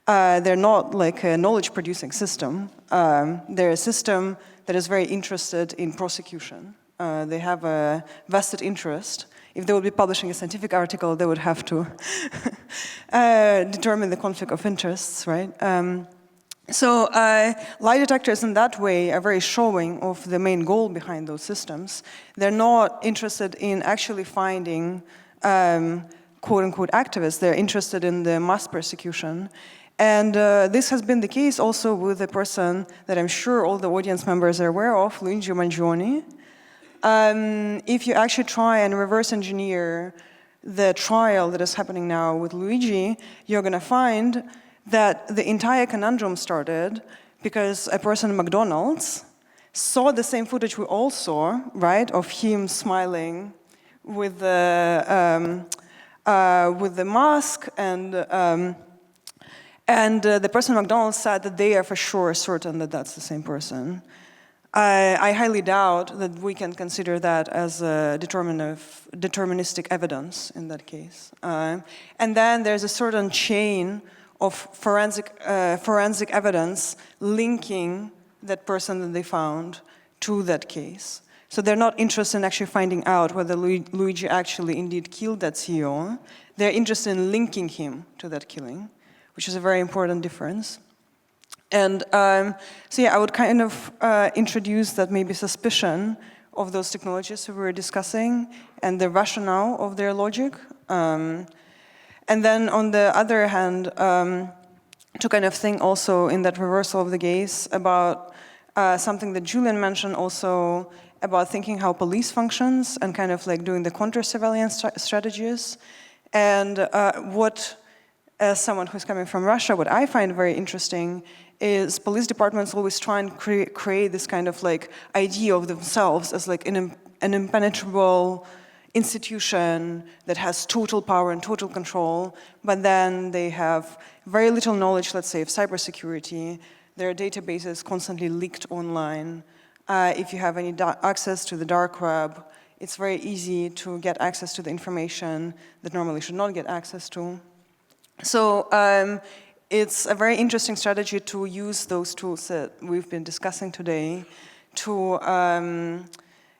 they're not like a knowledge-producing system. They're a system that is very interested in prosecution. They have a vested interest. If they would be publishing a scientific article, they would have to determine the conflict of interests, right? So lie detectors in that way are very showing of the main goal behind those systems. They're not interested in actually finding quote-unquote activists. They're interested in the mass persecution. And this has been the case also with a person that I'm sure all the audience members are aware of, Luigi Mangione. If you actually try and reverse engineer the trial that is happening now with Luigi, you're going to find that the entire conundrum started because a person in McDonald's saw the same footage we all saw, right, of him smiling with the mask, and the person at McDonald's said that they are for sure certain that that's the same person. I highly doubt that we can consider that as a deterministic evidence in that case. And then there's a certain chain of forensic evidence linking that person that they found to that case. So they're not interested in actually finding out whether Luigi actually indeed killed that CEO. They're interested in linking him to that killing, which is a very important difference. And so yeah, I would kind of introduce that maybe suspicion of those technologies we were discussing and the rationale of their logic. And then on the other hand, to kind of think also in that reversal of the gaze about something that Julian mentioned also about thinking how police functions and kind of like doing the counter-surveillance strategies. And as someone who's coming from Russia, what I find very interesting is police departments always try and create this kind of like idea of themselves as like an impenetrable institution that has total power and total control, but then they have very little knowledge, let's say, of cybersecurity. Their databases constantly leaked online. If you have any access to the dark web, it's very easy to get access to the information that normally should not get access to. So it's a very interesting strategy to use those tools that we've been discussing today to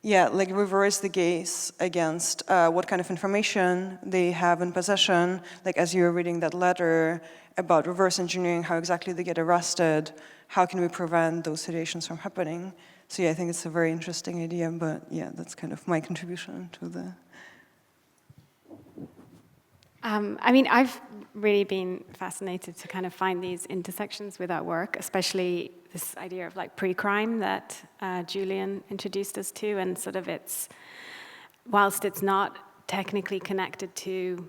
reverse the gaze against what kind of information they have in possession, like as you were reading that letter about reverse engineering, how exactly they get arrested, how can we prevent those situations from happening. So yeah, I think it's a very interesting idea, but yeah, that's kind of my contribution to the... I mean, I've really been fascinated to kind of find these intersections with our work, especially this idea of like pre-crime that Julian introduced us to, and sort of whilst it's not technically connected to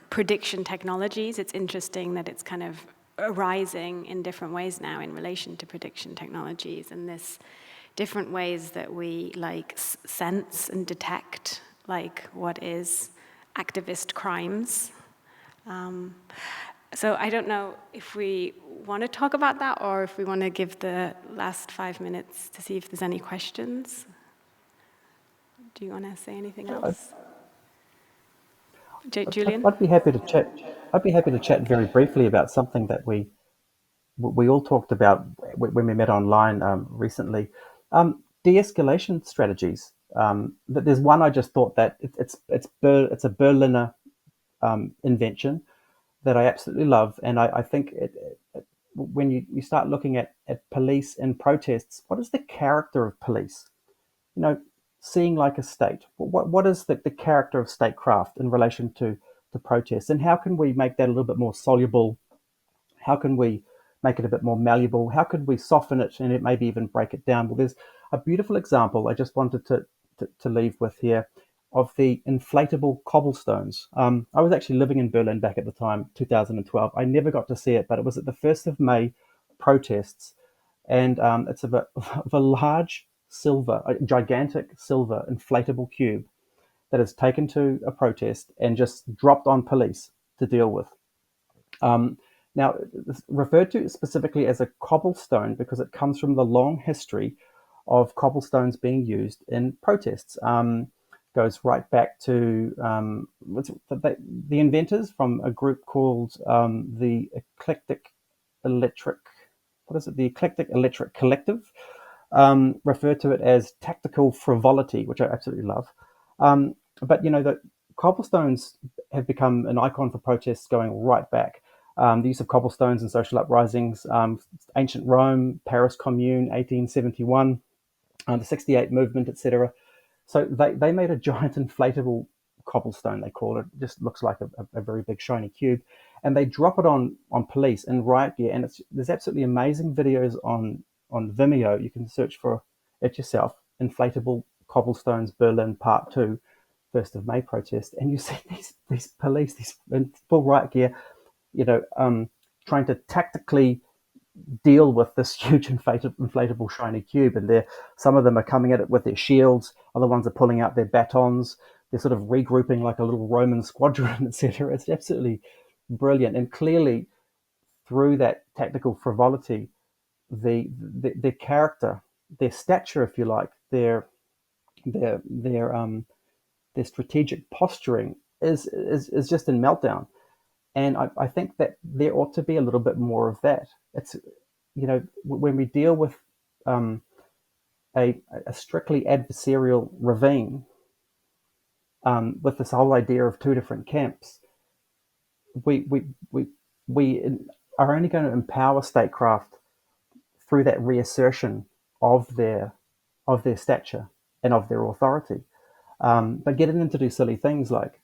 prediction technologies, it's interesting that it's kind of arising in different ways now in relation to prediction technologies, and this different ways that we like sense and detect like what is activist crimes. So I don't know if we want to talk about that or if we want to give the last 5 minutes to see if there's any questions. Do you want to say anything else? Julian? I'd be happy to chat. I'd be happy to chat very briefly about something that we all talked about when we met online recently. De-escalation strategies. There's one I just thought that it's a Berliner invention that I absolutely love, and I think when you start looking at police and protests, what is the character of police? You know, seeing like a state. What is the character of statecraft in relation to protests, and how can we make that a little bit more soluble? How can we make it a bit more malleable? How could we soften it and maybe even break it down? Well, there's a beautiful example I just wanted to leave with here of the inflatable cobblestones. I was actually living in Berlin back at the time, 2012. I never got to see it, but it was at the 1st of May protests. And it's of a large a gigantic silver inflatable cube that is taken to a protest and just dropped on police to deal with. Now, it's referred to specifically as a cobblestone because it comes from the long history of cobblestones being used in protests. goes right back to the inventors from a group called the Eclectic Electric. What is it? The Eclectic Electric Collective. Refer to it as tactical frivolity, which I absolutely love. But the cobblestones have become an icon for protests going right back. The use of cobblestones in social uprisings, ancient Rome, Paris Commune, 1871, the 68 movement, etc. So they made a giant inflatable cobblestone, they call it. It just looks like a very big shiny cube. And they drop it on police in riot gear. And there's absolutely amazing videos on Vimeo. You can search for it yourself, Inflatable Cobblestones Berlin Part 2, 1st of May protest. And you see these police, these in full riot gear, trying to tactically deal with this huge inflatable shiny cube, and some of them are coming at it with their shields, other ones are pulling out their batons, they're sort of regrouping like a little Roman squadron, etc. It's absolutely brilliant, and clearly through that tactical frivolity, their character, their stature, if you like, their strategic posturing is just in meltdown. And I think that there ought to be a little bit more of that. It's, when we deal with a strictly adversarial ravine, with this whole idea of two different camps, we are only going to empower statecraft through that reassertion of their stature and of their authority. But getting them to do silly things like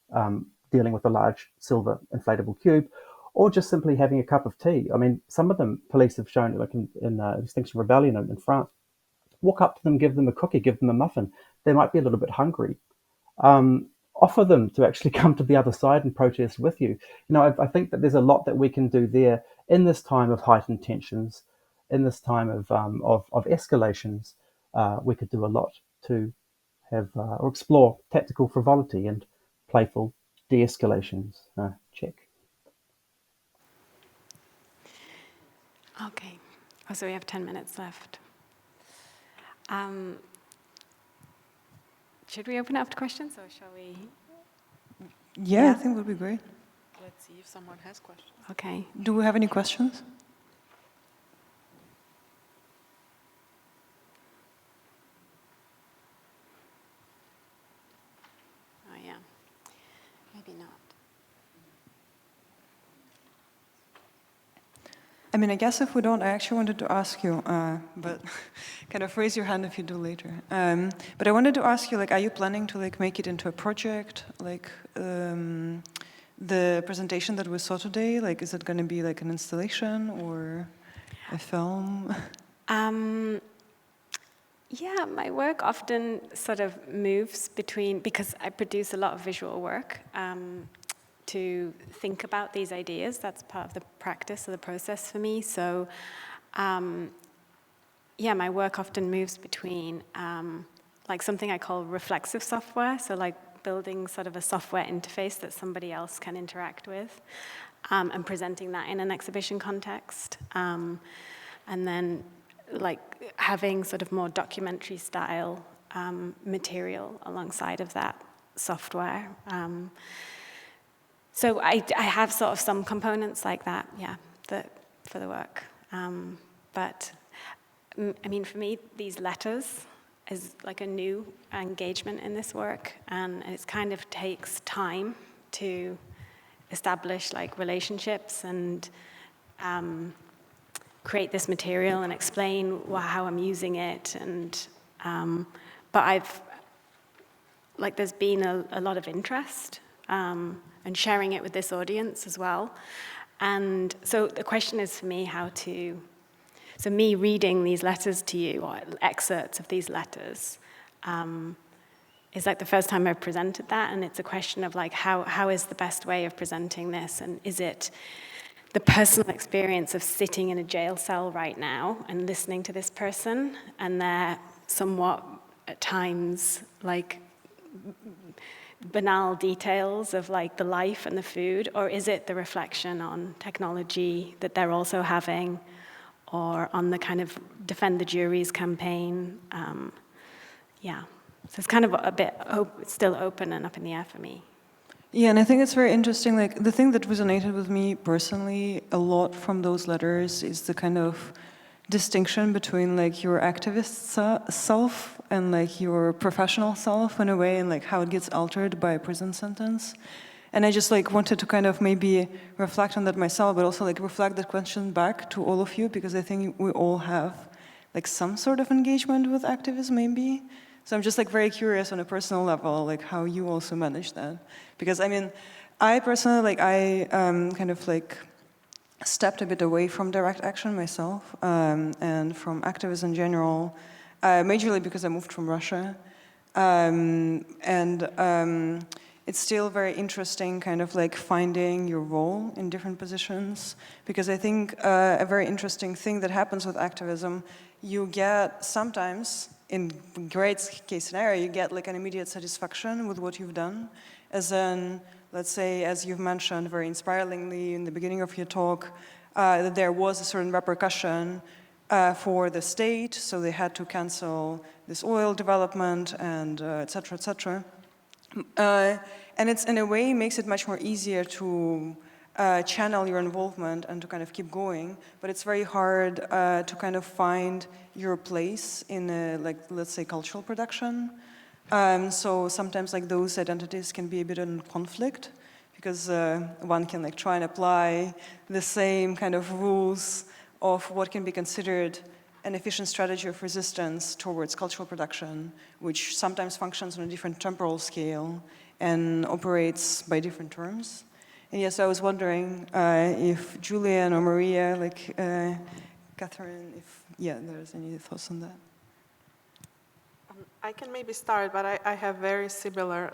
dealing with a large silver inflatable cube, or just simply having a cup of tea. I mean, some of them police have shown, like in Extinction Rebellion in France, walk up to them, give them a cookie, give them a muffin. They might be a little bit hungry. Offer them to actually come to the other side and protest with you. I think that there's a lot that we can do there in this time of heightened tensions, in this time of escalations. We could do a lot to have or explore tactical frivolity and playful de-escalations. Check. Okay, so we have 10 minutes left. Should we open it up to questions, or shall we? Yeah, I think it would be great. Let's see if someone has questions. Okay. Do we have any questions? Oh, yeah. Maybe not. I mean, I guess if we don't, I actually wanted to ask you, but kind of raise your hand if you do later. But I wanted to ask you, are you planning to make it into a project, the presentation that we saw today? Is it going to be an installation or a film? Yeah, my work often sort of moves between, because I produce a lot of visual work, to think about these ideas. That's part of the practice or the process for me. So, my work often moves between something I call reflexive software, so building sort of a software interface that somebody else can interact with, and presenting that in an exhibition context. And then having sort of more documentary style material alongside of that software. So I have sort of some components like that, for the work. But I mean, for me, these letters is a new engagement in this work, and it kind of takes time to establish relationships and create this material and explain how I'm using it. And but there's been a lot of interest. And sharing it with this audience as well. And so the question is for me so me reading these letters to you, or excerpts of these letters, is the first time I've presented that, and it's a question of how is the best way of presenting this, and is it the personal experience of sitting in a jail cell right now and listening to this person, and they're somewhat, at times, banal details of the life and the food, or is it the reflection on technology that they're also having, or on the kind of Defend the Juries campaign? So it's kind of a bit still open and up in the air for me. Yeah, and I think it's very interesting. Like the thing that resonated with me personally a lot from those letters is the kind of distinction between like your activist self and like your professional self in a way, and like how it gets altered by a prison sentence. And I just like wanted to kind of maybe reflect on that myself, but also like reflect that question back to all of you, because I think we all have like some sort of engagement with activism maybe. So I'm just like very curious on a personal level, like how you also manage that. Because I mean, I personally, like I kind of like stepped a bit away from direct action myself and from activism in general, majorly because I moved from Russia. It's still very interesting kind of like finding your role in different positions, because I think a very interesting thing that happens with activism, you get sometimes, in great case scenario, you get like an immediate satisfaction with what you've done. As in, let's say, as you've mentioned very inspiringly in the beginning of your talk, that there was a certain repercussion for the state, so they had to cancel this oil development and et cetera, et cetera. And it's in a way makes it much more easier to channel your involvement and to kind of keep going, but it's very hard to kind of find your place in a, like, let's say, cultural production. So sometimes like those identities can be a bit in conflict, because one can like try and apply the same kind of rules of what can be considered an efficient strategy of resistance towards cultural production, which sometimes functions on a different temporal scale and operates by different terms. And yes, I was wondering if Julian or Marija, like Catherine, if there's any thoughts on that. I can maybe start, but I have very similar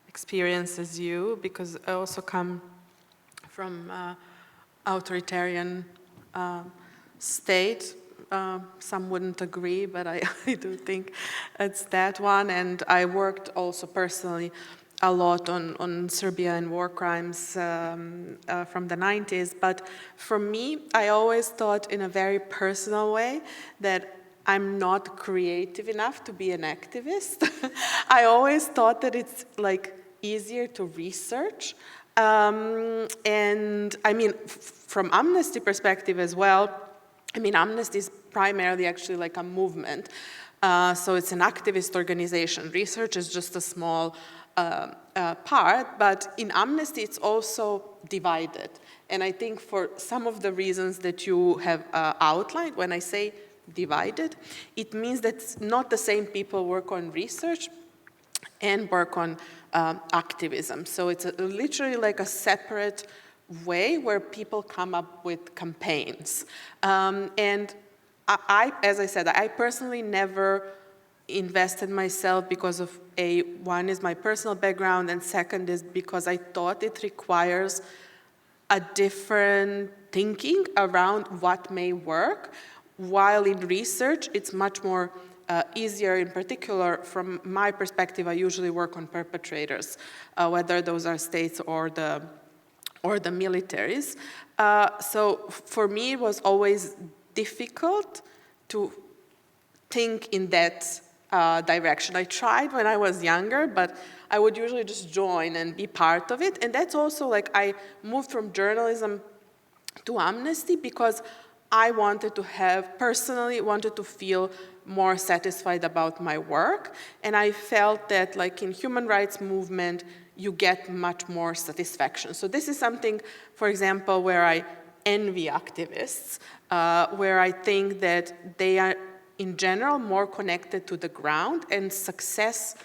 experience as you, because I also come from authoritarian state. Some wouldn't agree, but I do think it's that one. And I worked also personally a lot on Serbia and war crimes from the 90s. But for me, I always thought in a very personal way that I'm not creative enough to be an activist. I always thought that it's like easier to research. And I mean, from Amnesty perspective as well, I mean, Amnesty is primarily actually like a movement. So it's an activist organization. Research is just a small part, but in Amnesty it's also divided. And I think for some of the reasons that you have outlined, when I say divided, it means that not the same people work on research and work on activism. So it's literally like a separate way where people come up with campaigns. And I, as I said, I personally never invested myself because of one is my personal background, and second is because I thought it requires a different thinking around what may work, while in research it's much more easier. In particular, from my perspective, I usually work on perpetrators, whether those are states or the militaries. So for me, it was always difficult to think in that direction. I tried when I was younger, but I would usually just join and be part of it. And that's also like I moved from journalism to Amnesty because I personally wanted to feel more satisfied about my work. And I felt that like in human rights movement, you get much more satisfaction. So this is something, for example, where I envy activists, where I think that they are in general more connected to the ground, and success,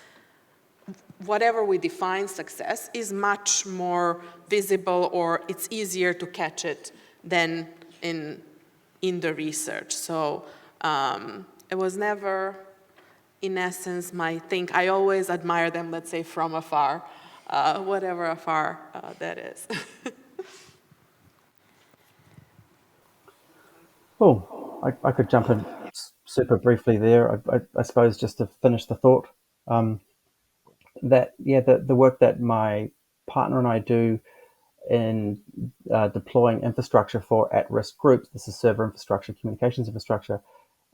whatever we define success, is much more visible, or it's easier to catch it than in the research. So it was never, in essence, my thing. I always admire them, let's say, from afar, whatever afar that is. Oh, I could jump in super briefly there. I suppose just to finish the thought, that the work that my partner and I do in deploying infrastructure for at-risk groups, this is server infrastructure, communications infrastructure,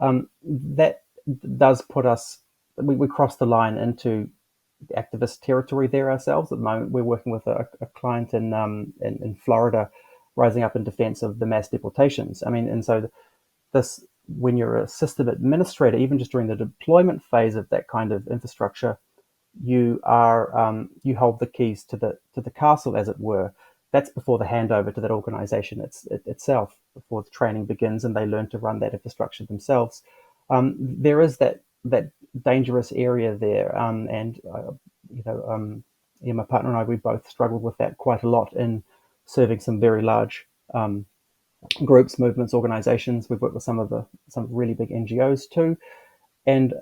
that does put us we crossed the line into activist territory there ourselves. At the moment, we're working with a client in Florida, rising up in defense of the mass deportations. I mean, and so this, when you're a system administrator, even just during the deployment phase of that kind of infrastructure, you you hold the keys to the castle, as it were. That's before the handover to that organization itself, before the training begins and they learn to run that infrastructure themselves. There is that dangerous area there, and my partner and I, we both struggled with that quite a lot in serving some very large groups, movements, organizations. We've worked with some really big NGOs too, and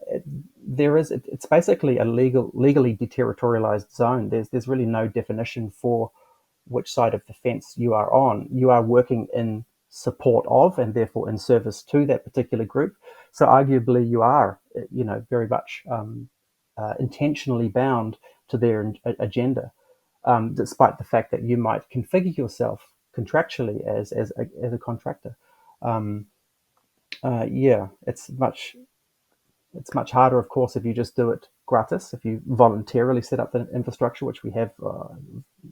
it's basically a legally deterritorialized zone. There's really no definition for which side of the fence you are on. You are working in support of and therefore in service to that particular group. So arguably you are, very much intentionally bound to their agenda, despite the fact that you might configure yourself contractually as a contractor. It's much harder, of course, if you just do it gratis, if you voluntarily set up the infrastructure, which we have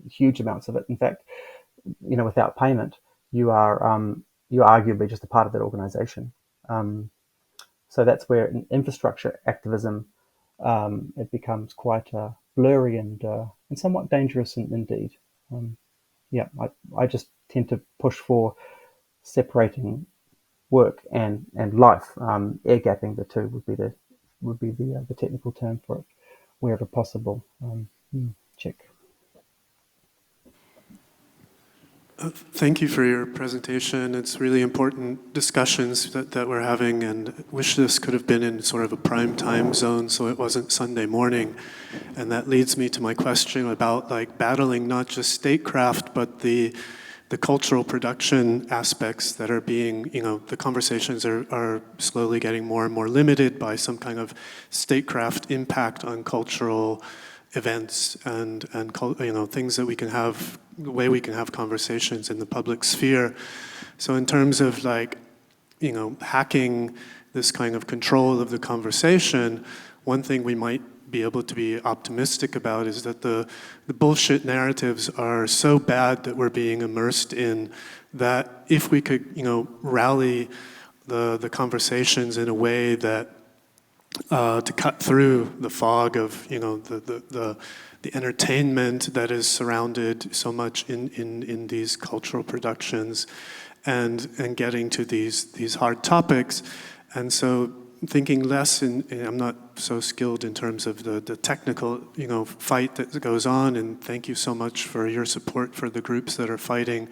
huge amounts of it. In fact, without payment, you're arguably just a part of that organization. So that's where in infrastructure activism, it becomes quite blurry and somewhat dangerous indeed. I just tend to push for separating work and life. Air gapping the two would be the technical term for it, wherever possible. Check. Thank you for your presentation. It's really important discussions that we're having, and I wish this could have been in sort of a prime time zone so it wasn't Sunday morning. And that leads me to my question about battling not just statecraft, but the cultural production aspects that are being, the conversations are slowly getting more and more limited by some kind of statecraft impact on cultural events and things that we can have, the way we can have conversations in the public sphere. So in terms of hacking this kind of control of the conversation, one thing we might be able to be optimistic about is that the bullshit narratives are so bad that we're being immersed in, that if we could rally the conversations in a way that to cut through the fog of the entertainment that is surrounded so much in these cultural productions, and getting to these hard topics. And so thinking less I'm not so skilled in terms of the technical fight that goes on, and thank you so much for your support for the groups that are fighting.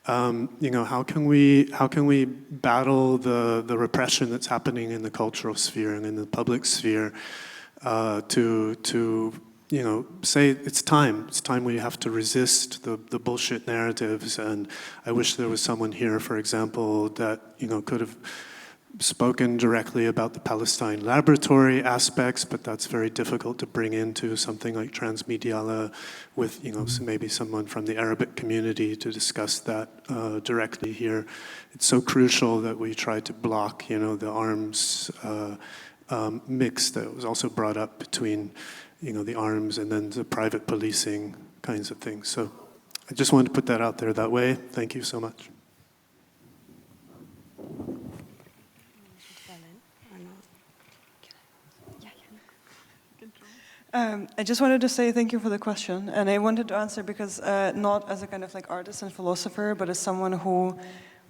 How can we battle the repression that's happening in the cultural sphere and in the public sphere, to say it's time we have to resist the bullshit narratives. And I wish there was someone here, for example, that could have spoken directly about the Palestine laboratory aspects, but that's very difficult to bring into something like Transmediale with maybe someone from the Arabic community to discuss that directly here. It's so crucial that we try to block the arms mix that was also brought up between the arms and then the private policing kinds of things. So I just wanted to put that out there that way. Thank you so much. I just wanted to say thank you for the question, and I wanted to answer because not as a kind of artist and philosopher, but as someone who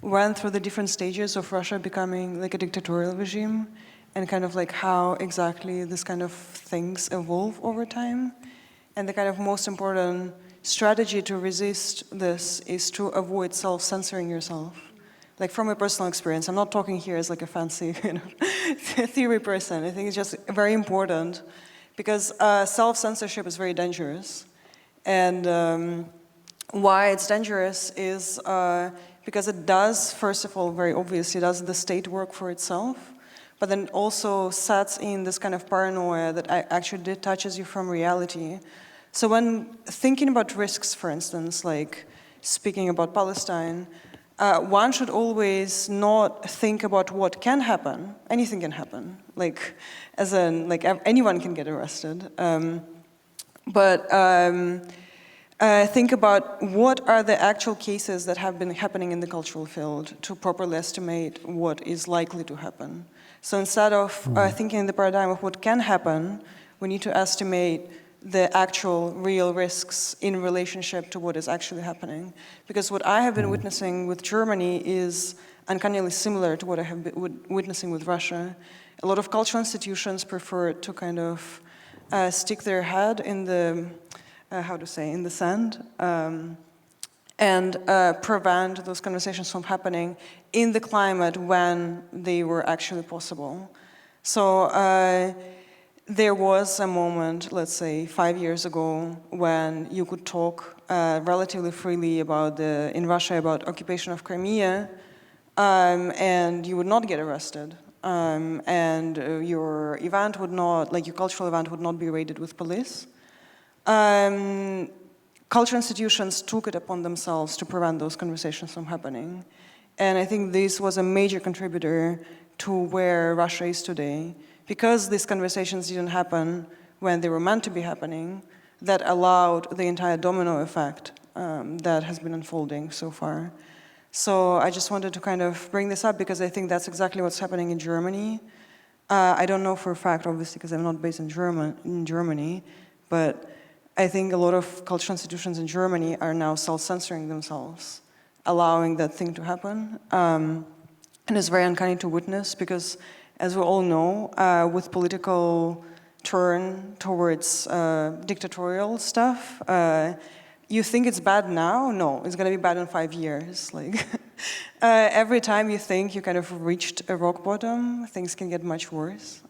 went through the different stages of Russia becoming a dictatorial regime, and kind of how exactly this kind of things evolve over time. And the kind of most important strategy to resist this is to avoid self-censoring yourself. From a personal experience, I'm not talking here as a fancy theory person. I think it's just very important, because self-censorship is very dangerous. And why it's dangerous is because it does, first of all, very obviously, does the state work for itself, but then also sets in this kind of paranoia that actually detaches you from reality. So when thinking about risks, for instance, speaking about Palestine, one should always not think about what can happen. Anything can happen. Like, as in, like anyone can get arrested. Think about what are the actual cases that have been happening in the cultural field to properly estimate what is likely to happen. So instead of thinking in the paradigm of what can happen, we need to estimate the actual real risks in relationship to what is actually happening. Because what I have been witnessing with Germany is uncannily similar to what I have been witnessing with Russia. A lot of cultural institutions prefer to kind of stick their head in the, in the sand, and prevent those conversations from happening in the climate when they were actually possible. So there was a moment, let's say 5 years ago, when you could talk relatively freely in Russia about occupation of Crimea, and you would not get arrested. And your event would not, like your cultural event would not be raided with police. Cultural institutions took it upon themselves to prevent those conversations from happening. And I think this was a major contributor to where Russia is today. Because these conversations didn't happen when they were meant to be happening, that allowed the entire domino effect that has been unfolding so far. So I just wanted to kind of bring this up because I think that's exactly what's happening in Germany. I don't know for a fact, obviously, because I'm not based in Germany, but I think a lot of cultural institutions in Germany are now self-censoring themselves, allowing that thing to happen. And it's very uncanny to witness because, as we all know, with political turn towards dictatorial stuff, you think it's bad now? No, it's gonna be bad in 5 years. Like, every time you think you kind of reached a rock bottom, things can get much worse.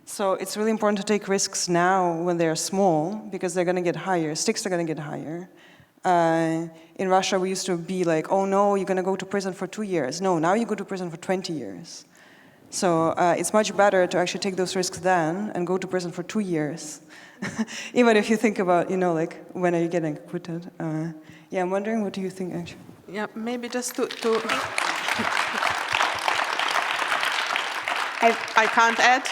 So it's really important to take risks now when they're small, because they're gonna get higher, stakes are gonna get higher. In Russia, we used to be like, oh no, you're gonna go to prison for 2 years. No, now you go to prison for 20 years. So it's much better to actually take those risks then and go to prison for 2 years. Even if you think about, like, when are you getting acquitted? Yeah, I'm wondering, what do you think, actually? Yeah, maybe just to I can't add.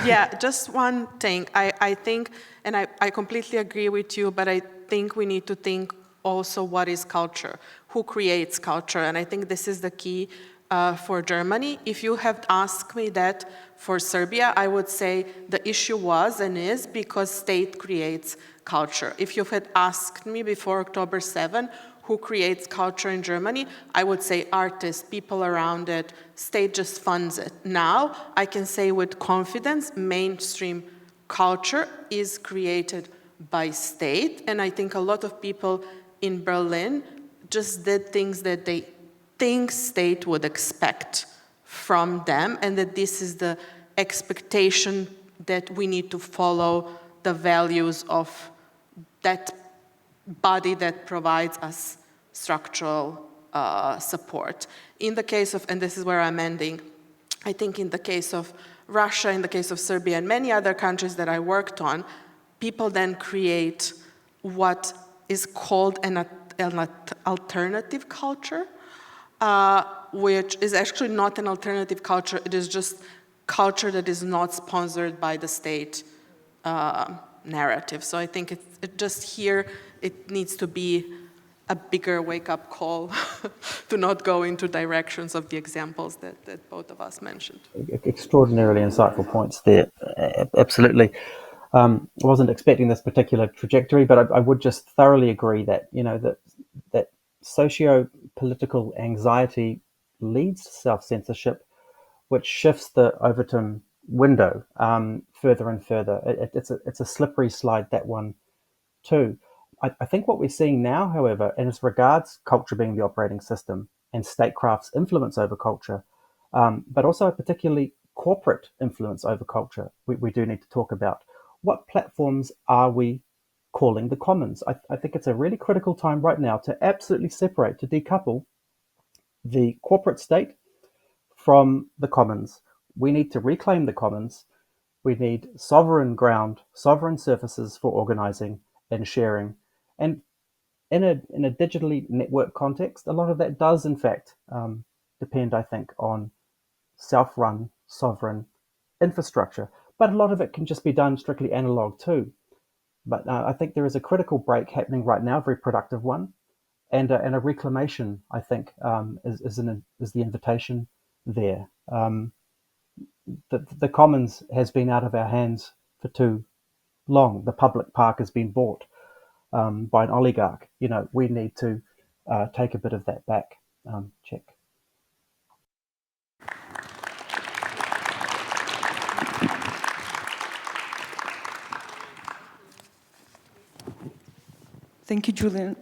Yeah, just one thing. I think, and I completely agree with you, but I think we need to think also what is culture, who creates culture, and I think this is the key for Germany. If you had asked me that for Serbia, I would say the issue was and is because state creates culture. If you had asked me before October 7, who creates culture in Germany, I would say artists, people around it, state just funds it. Now, I can say with confidence, mainstream culture is created by state, and I think a lot of people in Berlin just did things that they think state would expect from them, and that this is the expectation that we need to follow the values of that body that provides us structural support. In the case of, and this is where I'm ending, I think in the case of Russia, in the case of Serbia, and many other countries that I worked on, people then create what is called an alternative culture, which is actually not an alternative culture, it is just culture that is not sponsored by the state narrative. So I think it just here, it needs to be a bigger wake-up call to not go into directions of the examples that both of us mentioned. Extraordinarily insightful points there, absolutely. I wasn't expecting this particular trajectory, but I would just thoroughly agree that, that socio-political anxiety leads to self-censorship, which shifts the Overton window further and further. It's a slippery slide, that one too. I think what we're seeing now, however, and as regards culture being the operating system and statecraft's influence over culture, but also a particularly corporate influence over culture, we do need to talk about. What platforms are we calling the commons? I think it's a really critical time right now to absolutely separate, to decouple the corporate state from the commons. We need to reclaim the commons. We need sovereign ground, sovereign surfaces for organizing and sharing. And in a digitally networked context, a lot of that does, in fact, depend, I think, on self-run, sovereign infrastructure. But a lot of it can just be done strictly analog too. But I think there is a critical break happening right now, a very productive one, and a reclamation, I think, is the invitation there. The commons has been out of our hands for too long. The public park has been bought by an oligarch. We need to take a bit of that back. Check. Thank you, Julian.